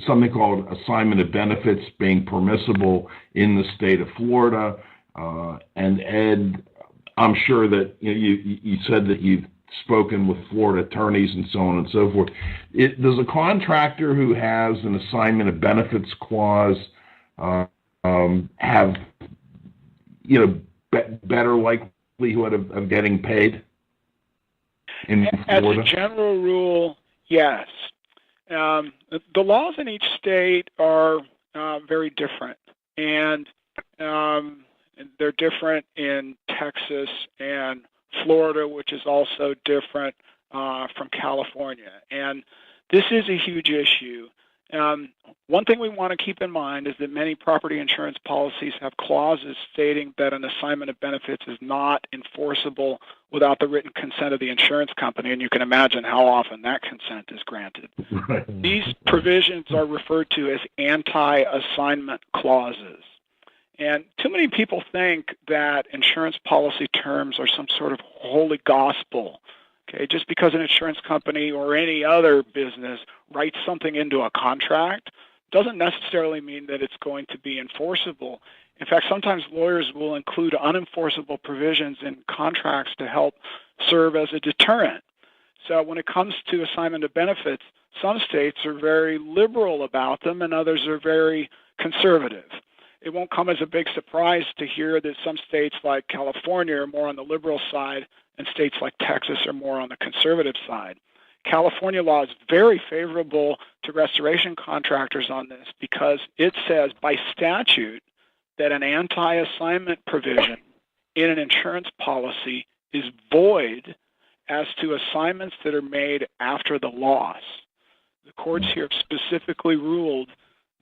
something called assignment of benefits being permissible in the state of Florida. And Ed, I'm sure that you said that you've spoken with Florida attorneys and so on and so forth. Does a contractor who has an assignment of benefits clause have, better likelihood of getting paid in Florida? As a general rule, yes. The laws in each state are very different, and they're different in Texas and Florida, which is also different from California. And this is a huge issue. One thing we want to keep in mind is that many property insurance policies have clauses stating that an assignment of benefits is not enforceable without the written consent of the insurance company, and you can imagine how often that consent is granted. Right. These provisions are referred to as anti-assignment clauses. And too many people think that insurance policy terms are some sort of holy gospel. Okay, just because an insurance company or any other business writes something into a contract doesn't necessarily mean that it's going to be enforceable. In fact, sometimes lawyers will include unenforceable provisions in contracts to help serve as a deterrent. So when it comes to assignment of benefits, some states are very liberal about them and others are very conservative. It won't come as a big surprise to hear that some states like California are more on the liberal side and states like Texas are more on the conservative side. California law is very favorable to restoration contractors on this because it says by statute that an anti-assignment provision in an insurance policy is void as to assignments that are made after the loss. The courts here have specifically ruled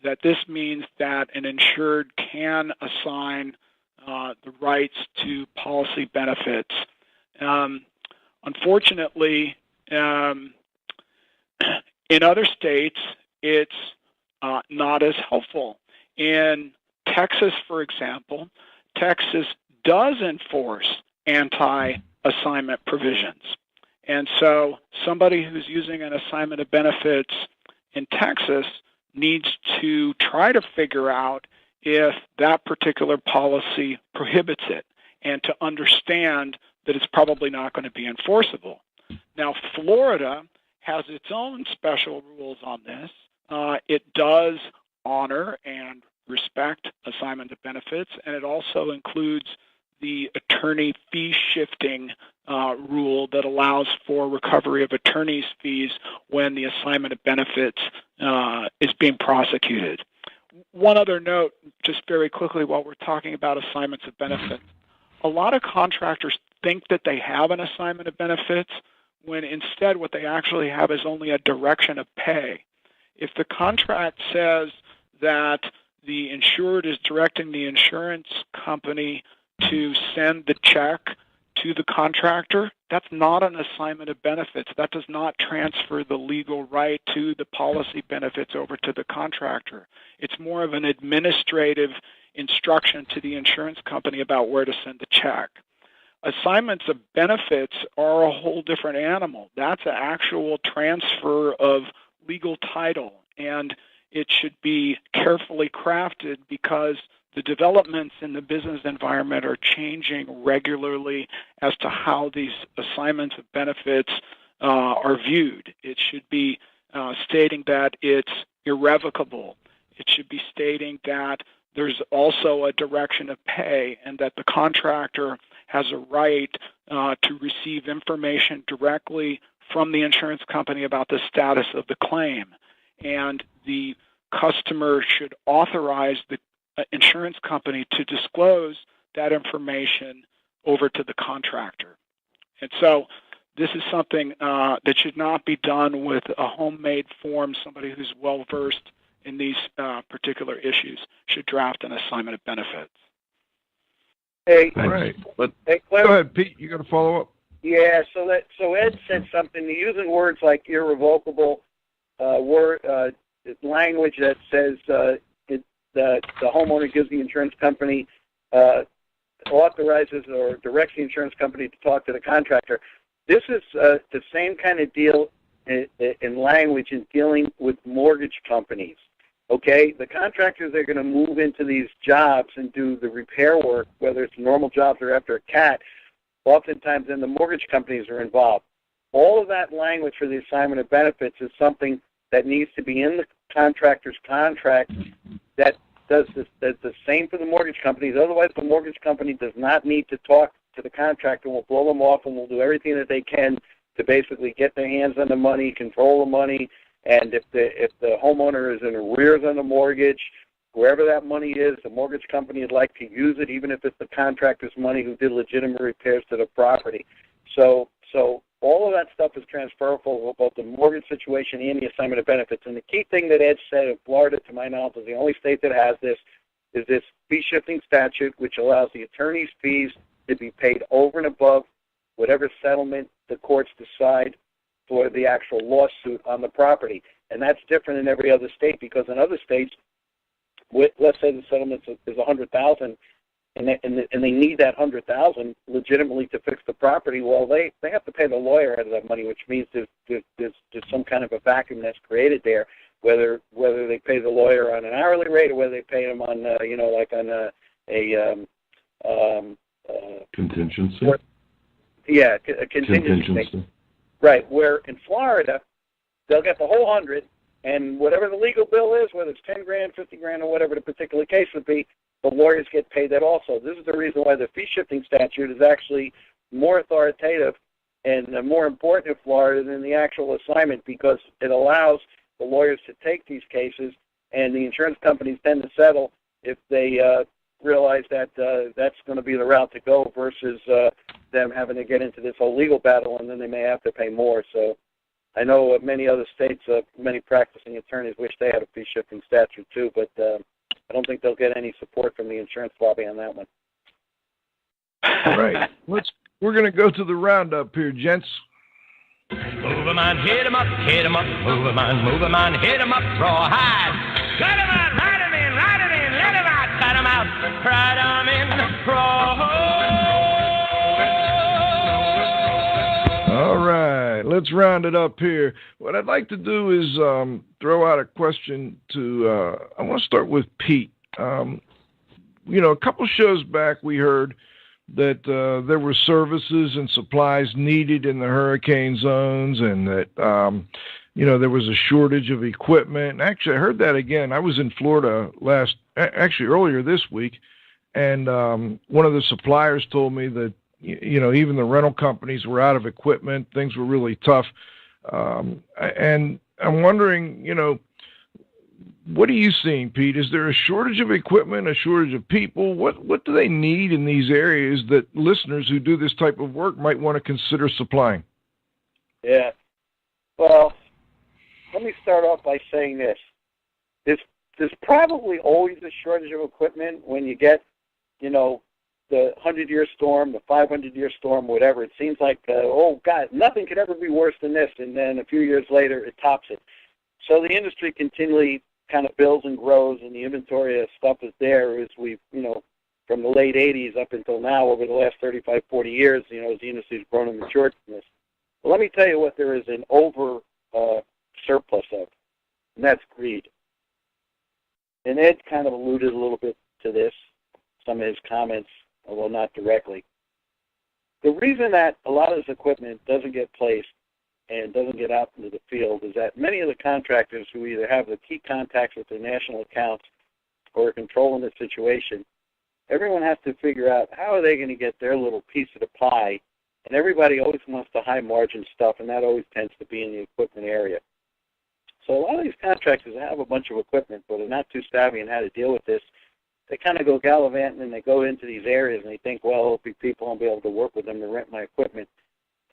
that this means that an insured can assign the rights to policy benefits. Unfortunately, in other states, it's not as helpful. In Texas, for example, Texas does enforce anti-assignment provisions. And so somebody who's using an assignment of benefits in Texas needs to try to figure out if that particular policy prohibits it and to understand that it's probably not going to be enforceable. Now, Florida has its own special rules on this. It does honor and respect assignment of benefits, and it also includes the attorney fee shifting rule that allows for recovery of attorney's fees when the assignment of benefits is being prosecuted. One other note, just very quickly while we're talking about assignments of benefits, a lot of contractors think that they have an assignment of benefits when instead what they actually have is only a direction of pay. If the contract says that the insured is directing the insurance company to send the check to the contractor, that's not an assignment of benefits. That does not transfer the legal right to the policy benefits over to the contractor. It's more of an administrative instruction to the insurance company about where to send the check. Assignments of benefits are a whole different animal. That's an actual transfer of legal title, and it should be carefully crafted because the developments in the business environment are changing regularly as to how these assignments of benefits are viewed. It should be stating that it's irrevocable. It should be stating that there's also a direction of pay and that the contractor has a right to receive information directly from the insurance company about the status of the claim. And the customer should authorize the insurance company to disclose that information over to the contractor. And so this is something that should not be done with a homemade form. Somebody who's well-versed in these particular issues should draft an assignment of benefits. Hey, Right. But hey, go ahead, Pete. You got to follow up. Yeah, so Ed said something using words like irrevocable, language that says the homeowner gives the insurance company, authorizes or directs the insurance company to talk to the contractor. This is the same kind of deal in language in dealing with mortgage companies. Okay, the contractors are going to move into these jobs and do the repair work, whether it's normal jobs or after a cat. Oftentimes, then the mortgage companies are involved. All of that language for the assignment of benefits is something that needs to be in the contractor's contract that does the same for the mortgage companies. Otherwise, the mortgage company does not need to talk to the contractor. Will blow them off and will do everything that they can to basically get their hands on the money, control the money. And if the homeowner is in arrears on the mortgage, wherever that money is, the mortgage company would like to use it, even if it's the contractor's money who did legitimate repairs to the property. So all of that stuff is transferable, both the mortgage situation and the assignment of benefits. And the key thing that Ed said in Florida, to my knowledge, is the only state that has this, is this fee-shifting statute, which allows the attorney's fees to be paid over and above whatever settlement the courts decide for the actual lawsuit on the property. And that's different in every other state, because in other states, let's say the settlement is $100,000, and they need that $100,000 legitimately to fix the property. Well, they have to pay the lawyer out of that money, which means there's some kind of a vacuum that's created there. Whether they pay the lawyer on an hourly rate or whether they pay him on Contingency. Yeah, a contingency. Right, where in Florida, they'll get the whole 100, and whatever the legal bill is, whether it's 10 grand, 50 grand, or whatever the particular case would be, the lawyers get paid that also. This is the reason why the fee-shifting statute is actually more authoritative and more important in Florida than the actual assignment, because it allows the lawyers to take these cases, and the insurance companies tend to settle if they realize that that's going to be the route to go versus them having to get into this whole legal battle, and then they may have to pay more. So I know many other states, many practicing attorneys wish they had a fee-shifting statute too, but I don't think they'll get any support from the insurance lobby on that one. All right. We're going to go to the roundup here, gents. Move 'em on, hit 'em up, hit 'em up, move 'em on, hit 'em up, rawhide. Cut 'em out, ride 'em in, let 'em out, cut 'em out, ride 'em in, rawhide. All right, let's round it up here. What I'd like to do is throw out a question to, I want to start with Pete. A couple shows back we heard that there were services and supplies needed in the hurricane zones, and that, there was a shortage of equipment. And actually, I heard that again. I was in Florida earlier this week, and one of the suppliers told me that, even the rental companies were out of equipment. Things were really tough. And I'm wondering, what are you seeing, Pete? Is there a shortage of equipment, a shortage of people? What do they need in these areas that listeners who do this type of work might want to consider supplying? Yeah. Well, let me start off by saying this. There's probably always a shortage of equipment when you get, the 100-year storm, the 500-year storm, whatever. It seems like, oh, God, nothing could ever be worse than this. And then a few years later, it tops it. So the industry continually kind of builds and grows, and the inventory of stuff is there as we've, from the late 80s up until now, over the last 35, 40 years, as the industry's grown and matured from this. But let me tell you what there is an over surplus of, and that's greed. And Ed kind of alluded a little bit to this, some of his comments, although not directly. The reason that a lot of this equipment doesn't get placed and doesn't get out into the field is that many of the contractors who either have the key contacts with their national accounts or are controlling the situation, everyone has to figure out how are they going to get their little piece of the pie, and everybody always wants the high-margin stuff, and that always tends to be in the equipment area. So a lot of these contractors have a bunch of equipment, but are not too savvy in how to deal with this. They kind of go gallivanting, and they go into these areas, and they think, well, there'll be people, I'll be able to work with them to rent my equipment.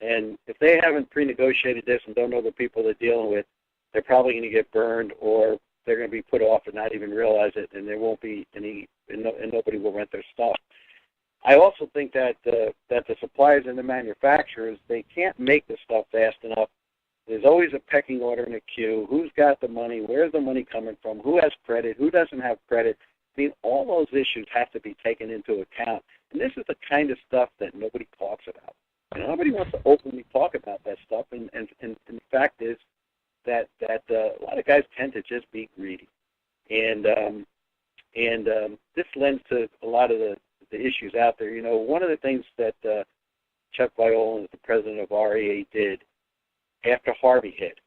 And if they haven't pre-negotiated this and don't know the people they're dealing with, they're probably going to get burned, or they're going to be put off and not even realize it, and there won't be any, and nobody will rent their stuff. I also think that the suppliers and the manufacturers, they can't make the stuff fast enough. There's always a pecking order in a queue. Who's got the money? Where's the money coming from? Who has credit? Who doesn't have credit? I mean, all those issues have to be taken into account. And this is the kind of stuff that nobody talks about. You know, nobody wants to openly talk about that stuff. And the fact is that a lot of guys tend to just be greedy. And this lends to a lot of the issues out there. You know, one of the things that Chuck Viola, the president of RAA, did after Harvey hit,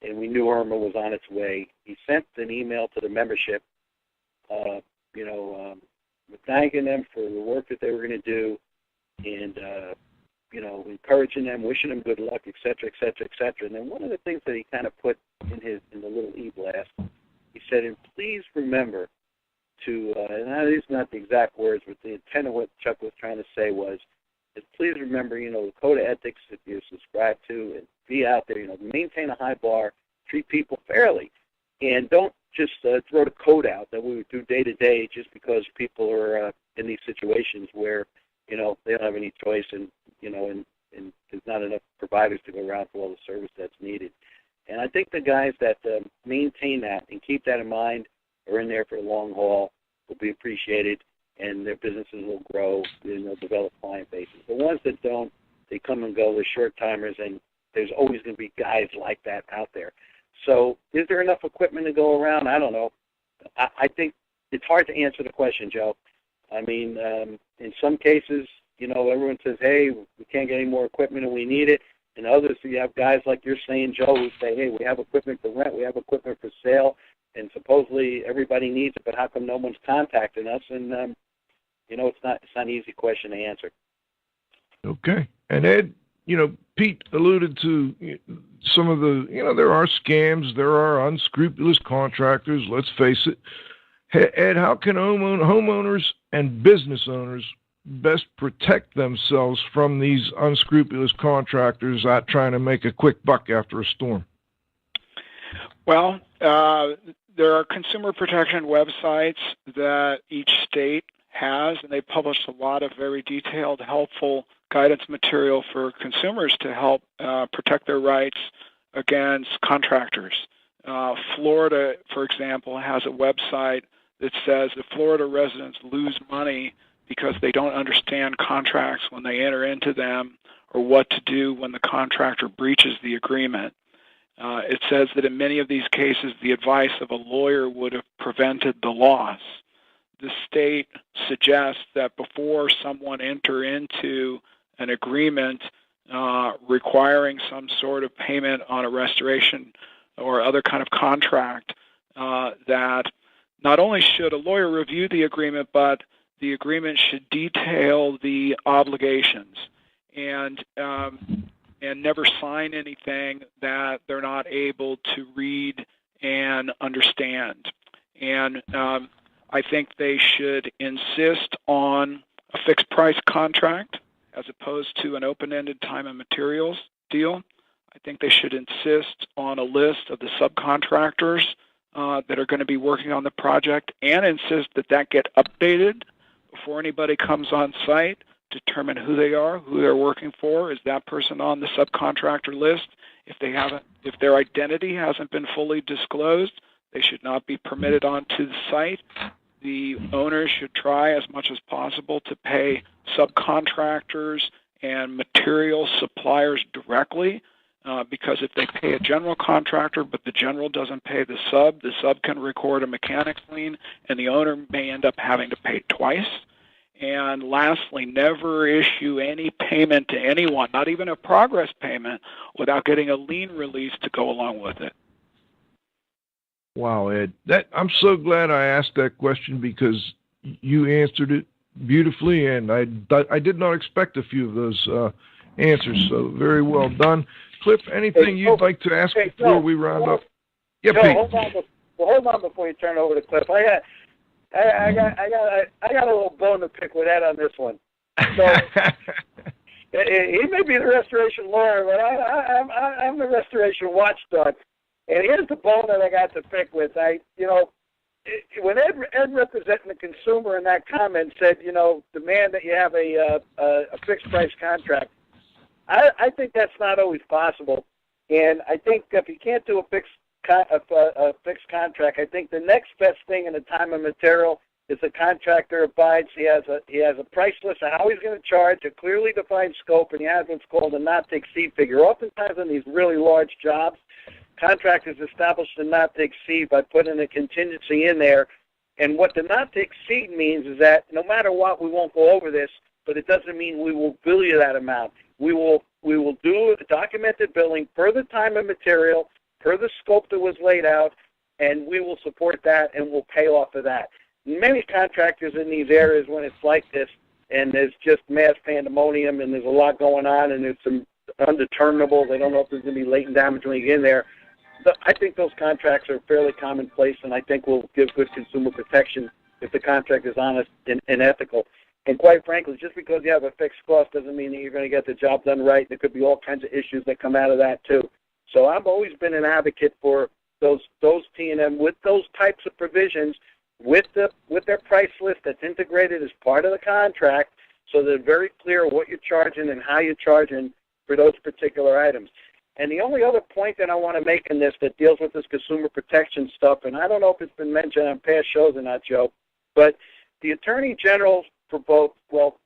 and we knew Irma was on its way, he sent an email to the membership, thanking them for the work that they were going to do, and encouraging them, wishing them good luck, et cetera, et cetera, et cetera. And then one of the things that he kind of put in the little e-blast, he said, and please remember to, and these are not the exact words, but the intent of what Chuck was trying to say was, is please remember, the code of ethics that you subscribe to, and be out there, maintain a high bar, treat people fairly, and don't just throw the code out that we would do day to day just because people are in these situations where, they don't have any choice, and there's not enough providers to go around for all the service that's needed. And I think the guys that maintain that and keep that in mind are in there for the long haul, will be appreciated, and their businesses will grow, and they'll develop client bases. The ones that don't, they come and go, they're short-timers, and there's always going to be guys like that out there. So is there enough equipment to go around? I don't know. I think it's hard to answer the question, Joe. I mean, in some cases, everyone says, hey, we can't get any more equipment and we need it. And others, you have guys like you're saying, Joe, who say, hey, we have equipment for rent, we have equipment for sale, and supposedly everybody needs it, but how come no one's contacting us? And, it's not an easy question to answer. Okay. And Ed, Pete alluded to some of the, there are scams, there are unscrupulous contractors, let's face it. Ed, how can homeowners and business owners best protect themselves from these unscrupulous contractors out trying to make a quick buck after a storm? Well, there are consumer protection websites that each state has, and they publish a lot of very detailed, helpful guidance material for consumers to help protect their rights against contractors. Florida, for example, has a website that says if Florida residents lose money because they don't understand contracts when they enter into them, or what to do when the contractor breaches the agreement. It says that in many of these cases, the advice of a lawyer would have prevented the loss. The state suggests that before someone enter into an agreement requiring some sort of payment on a restoration or other kind of contract, that not only should a lawyer review the agreement, but the agreement should detail the obligations and never sign anything that they're not able to read and understand. And I think they should insist on a fixed price contract as opposed to an open-ended time and materials deal. I think they should insist on a list of the subcontractors that are going to be working on the project, and insist that that get updated before anybody comes on site. Determine who they are, who they're working for. Is that person on the subcontractor list? If their identity hasn't been fully disclosed, they should not be permitted onto the site. The owners should try as much as possible to pay subcontractors and material suppliers directly, because if they pay a general contractor but the general doesn't pay the sub can record a mechanics lien, and the owner may end up having to pay twice. And lastly, never issue any payment to anyone, not even a progress payment, without getting a lien release to go along with it. Wow, Ed. I'm so glad I asked that question because you answered it beautifully, and I did not expect a few of those answers, so very well done. Cliff, anything you'd like to ask before we round up? Yeah, Joe, Pete. hold on before you turn over to Cliff. I got a little bone to pick with Ed on this one. So he may be the restoration lawyer, but I'm the restoration watchdog. And here's the bone that I got to pick with. When Ed representing the consumer in that comment said, demand that you have a fixed price contract, I think that's not always possible. And I think if you can't do a fixed contract, I think the next best thing in the time and material is the contractor abides. He has a price list of how he's going to charge, a clearly defined scope, and he has what's called a not to exceed figure. Oftentimes on these really large jobs, contractors establish the not to exceed by putting a contingency in there. And what the not to exceed means is that no matter what, we won't go over this, but it doesn't mean we will bill you that amount. We will do documented billing per the time and material, per the scope that was laid out, and we will support that and we'll pay off of that. Many contractors in these areas, when it's like this, and there's just mass pandemonium and there's a lot going on and there's some undeterminable, they don't know if there's going to be latent damage when you get in there, I think those contracts are fairly commonplace, and I think will give good consumer protection if the contract is honest and ethical. And quite frankly, just because you have a fixed cost doesn't mean that you're going to get the job done right. There could be all kinds of issues that come out of that too. So I've always been an advocate for those T&M with those types of provisions, with their price list that's integrated as part of the contract, so they're very clear what you're charging and how you're charging for those particular items. And the only other point that I want to make in this that deals with this consumer protection stuff, and I don't know if it's been mentioned on past shows or not, Joe, but the Attorney General for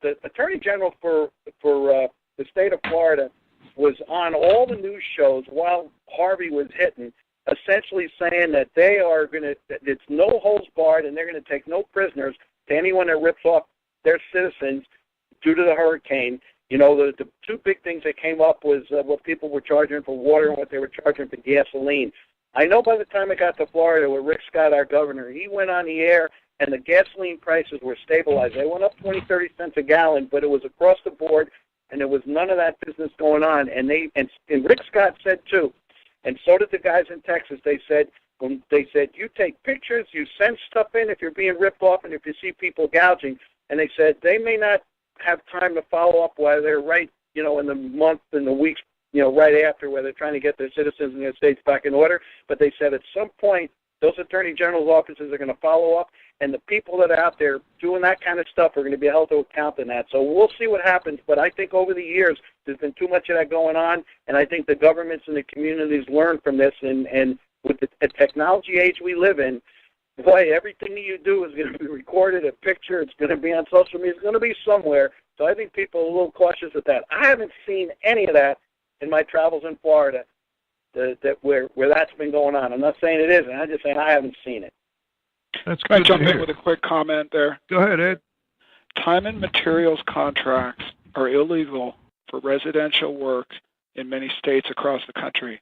the Attorney General for the state of Florida was on all the news shows while Harvey was hitting, essentially saying that they are going to, it's no holds barred, and they're going to take no prisoners to anyone that rips off their citizens due to the hurricane. The two big things that came up was what people were charging for water and what they were charging for gasoline. I know by the time it got to Florida with Rick Scott, our governor, he went on the air and the gasoline prices were stabilized. They went up 20, 30 cents a gallon, but it was across the board, and there was none of that business going on. And Rick Scott said too, and so did the guys in Texas. They said you take pictures, you send stuff in if you're being ripped off, and if you see people gouging. And they said they may not have time to follow up while they're right, in the month and the weeks, right after, where they're trying to get their citizens in their states back in order. But they said at some point, those Attorney General's offices are going to follow up, and the people that are out there doing that kind of stuff are going to be held to account in that. So we'll see what happens, but I think over the years there's been too much of that going on, and I think the governments and the communities learn from this, and with the technology age we live in, boy, everything that you do is going to be recorded, a picture, it's going to be on social media, it's going to be somewhere. So I think people are a little cautious with that. I haven't seen any of that in my travels in Florida, where that's been going on. I'm not saying it isn't. I'm just saying I haven't seen it. That's Can I good jump to in hear. with a quick comment there? Go ahead, Ed. Time and materials contracts are illegal for residential work in many states across the country.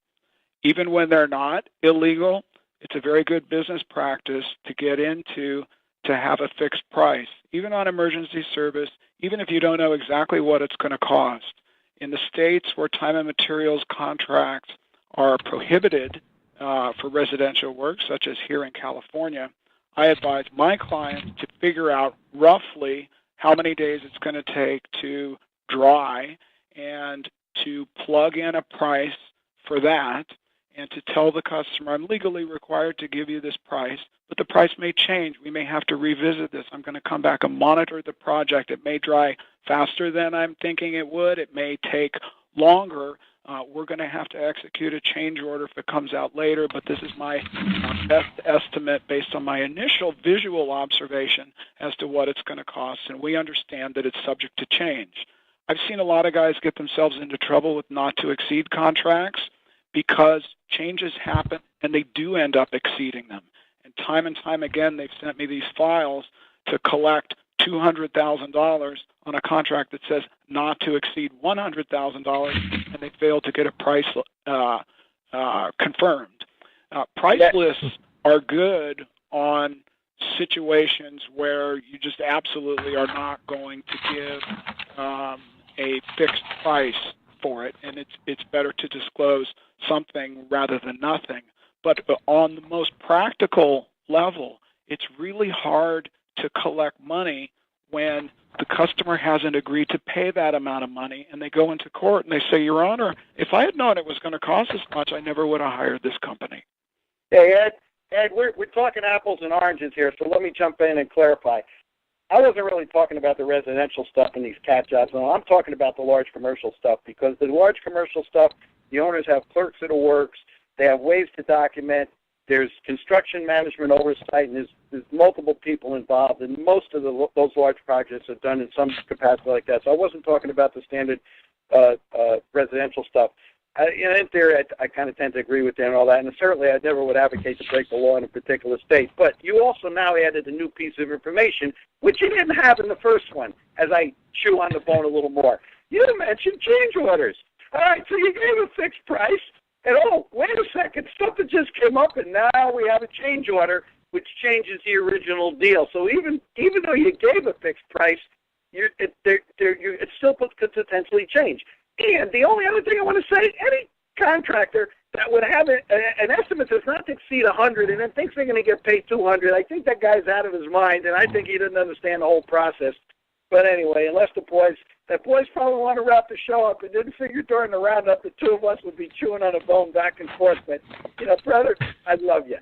Even when they're not illegal, it's a very good business practice to get into to have a fixed price, even on emergency service, even if you don't know exactly what it's going to cost. In the states where time and materials contracts are prohibited for residential work, such as here in California, I advise my clients to figure out roughly how many days it's going to take to dry and to plug in a price for that and to tell the customer, I'm legally required to give you this price, but the price may change. We may have to revisit this. I'm going to come back and monitor the project. It may dry faster than I'm thinking it would. It may take longer. We're going to have to execute a change order if it comes out later, but this is my best estimate based on my initial visual observation as to what it's going to cost, and we understand that it's subject to change. I've seen a lot of guys get themselves into trouble with not to exceed contracts because changes happen and they do end up exceeding them. And time again, they've sent me these files to collect $200,000 on a contract that says not to exceed $100,000, and they fail to get a price confirmed. Price lists are good on situations where you just absolutely are not going to give a fixed price for it, and it's better to disclose something rather than nothing. But on the most practical level, it's really hard to collect money when the customer hasn't agreed to pay that amount of money, and they go into court and they say, Your Honor, if I had known it was going to cost this much, I never would have hired this company. Hey, Ed, we're talking apples and oranges here, so let me jump in and clarify. I wasn't really talking about the residential stuff and these cat jobs. No, I'm talking about the large commercial stuff, because the large commercial stuff, the owners have clerks of the works, they have ways to document, there's construction management oversight, and there's multiple people involved, and most of those large projects are done in some capacity like that. So I wasn't talking about the standard residential stuff. In theory, I kind of tend to agree with them and all that, and certainly I never would advocate to break the law in a particular state. But you also now added a new piece of information, which you didn't have in the first one, as I chew on the bone a little more. You mentioned change orders. All right, so you gave a fixed price, and oh, wait a second, something just came up, and now we have a change order, which changes the original deal. So even though you gave a fixed price, it still could potentially change. And the only other thing I want to say, any contractor that would have an estimate that's not to exceed 100 and then thinks they're going to get paid 200, I think that guy's out of his mind, and I think he doesn't understand the whole process. But anyway, unless the boys probably want to wrap the show up and didn't figure during the roundup the two of us would be chewing on a bone back and forth. But, brother, I love you.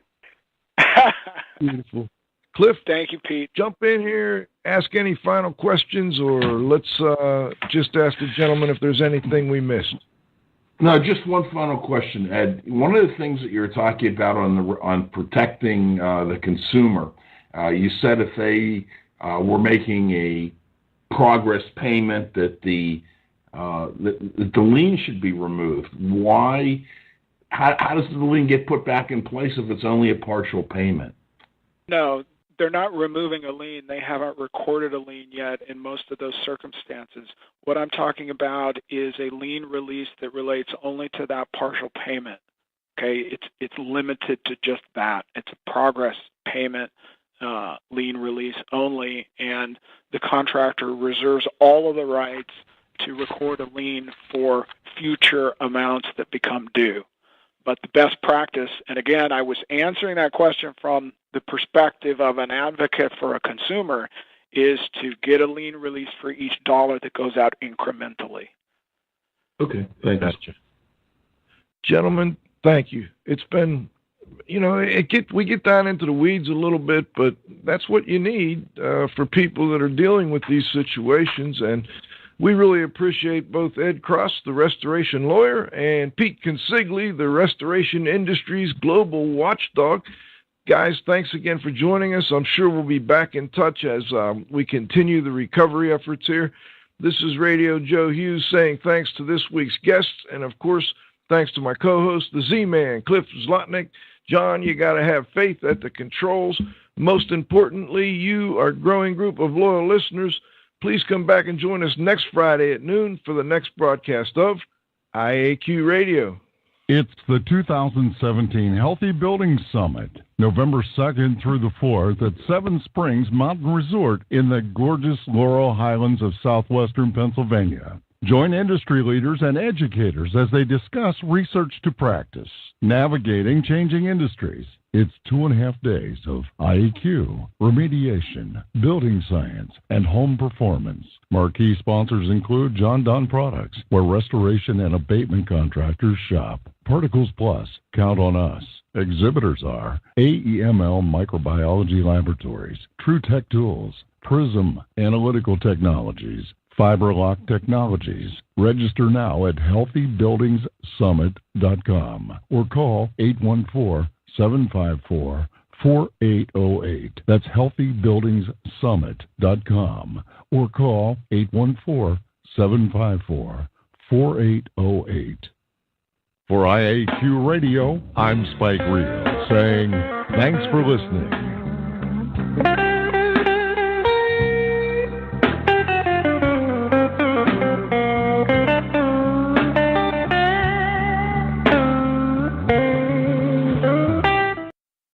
Beautiful. Cliff, thank you, Pete. Jump in here, ask any final questions, or let's just ask the gentleman if there's anything we missed. No, just one final question, Ed. One of the things that you were talking about on protecting the consumer, you said if they were making a progress payment that the lien should be removed. Why? How does the lien get put back in place if it's only a partial payment? No, they're not removing a lien. They haven't recorded a lien yet in most of those circumstances. What I'm talking about is a lien release that relates only to that partial payment. Okay, it's limited to just that. It's a progress payment lien release only, and the contractor reserves all of the rights to record a lien for future amounts that become due. But the best practice, and again, I was answering that question from the perspective of an advocate for a consumer, is to get a lien release for each dollar that goes out incrementally. Okay, thank you. Gentlemen, thank you. It's been, we get down into the weeds a little bit, but that's what you need for people that are dealing with these situations. And we really appreciate both Ed Cross, the restoration lawyer, and Pete Consigli, the restoration industry's global watchdog. Guys, thanks again for joining us. I'm sure we'll be back in touch as we continue the recovery efforts here. This is Radio Joe Hughes saying thanks to this week's guests, and of course, thanks to my co-host, the Z-Man, Cliff Zlotnick. John, you got to have faith at the controls. Most importantly, you, our growing group of loyal listeners, please come back and join us next Friday at noon for the next broadcast of IAQ Radio. It's the 2017 Healthy Buildings Summit, November 2nd through the 4th at Seven Springs Mountain Resort in the gorgeous Laurel Highlands of southwestern Pennsylvania. Join industry leaders and educators as they discuss research to practice, navigating changing industries. It's 2.5 days of IEQ, remediation, building science, and home performance. Marquee sponsors include John Donne Products, where restoration and abatement contractors shop. Particles Plus, count on us. Exhibitors are AEML Microbiology Laboratories, TrueTech Tools, Prism Analytical Technologies, FiberLock Technologies. Register now at healthybuildingssummit.com or call 814-754-4808. That's healthybuildingssummit.com or call 814-754-4808. For IAQ Radio, I'm Spike Reel saying thanks for listening.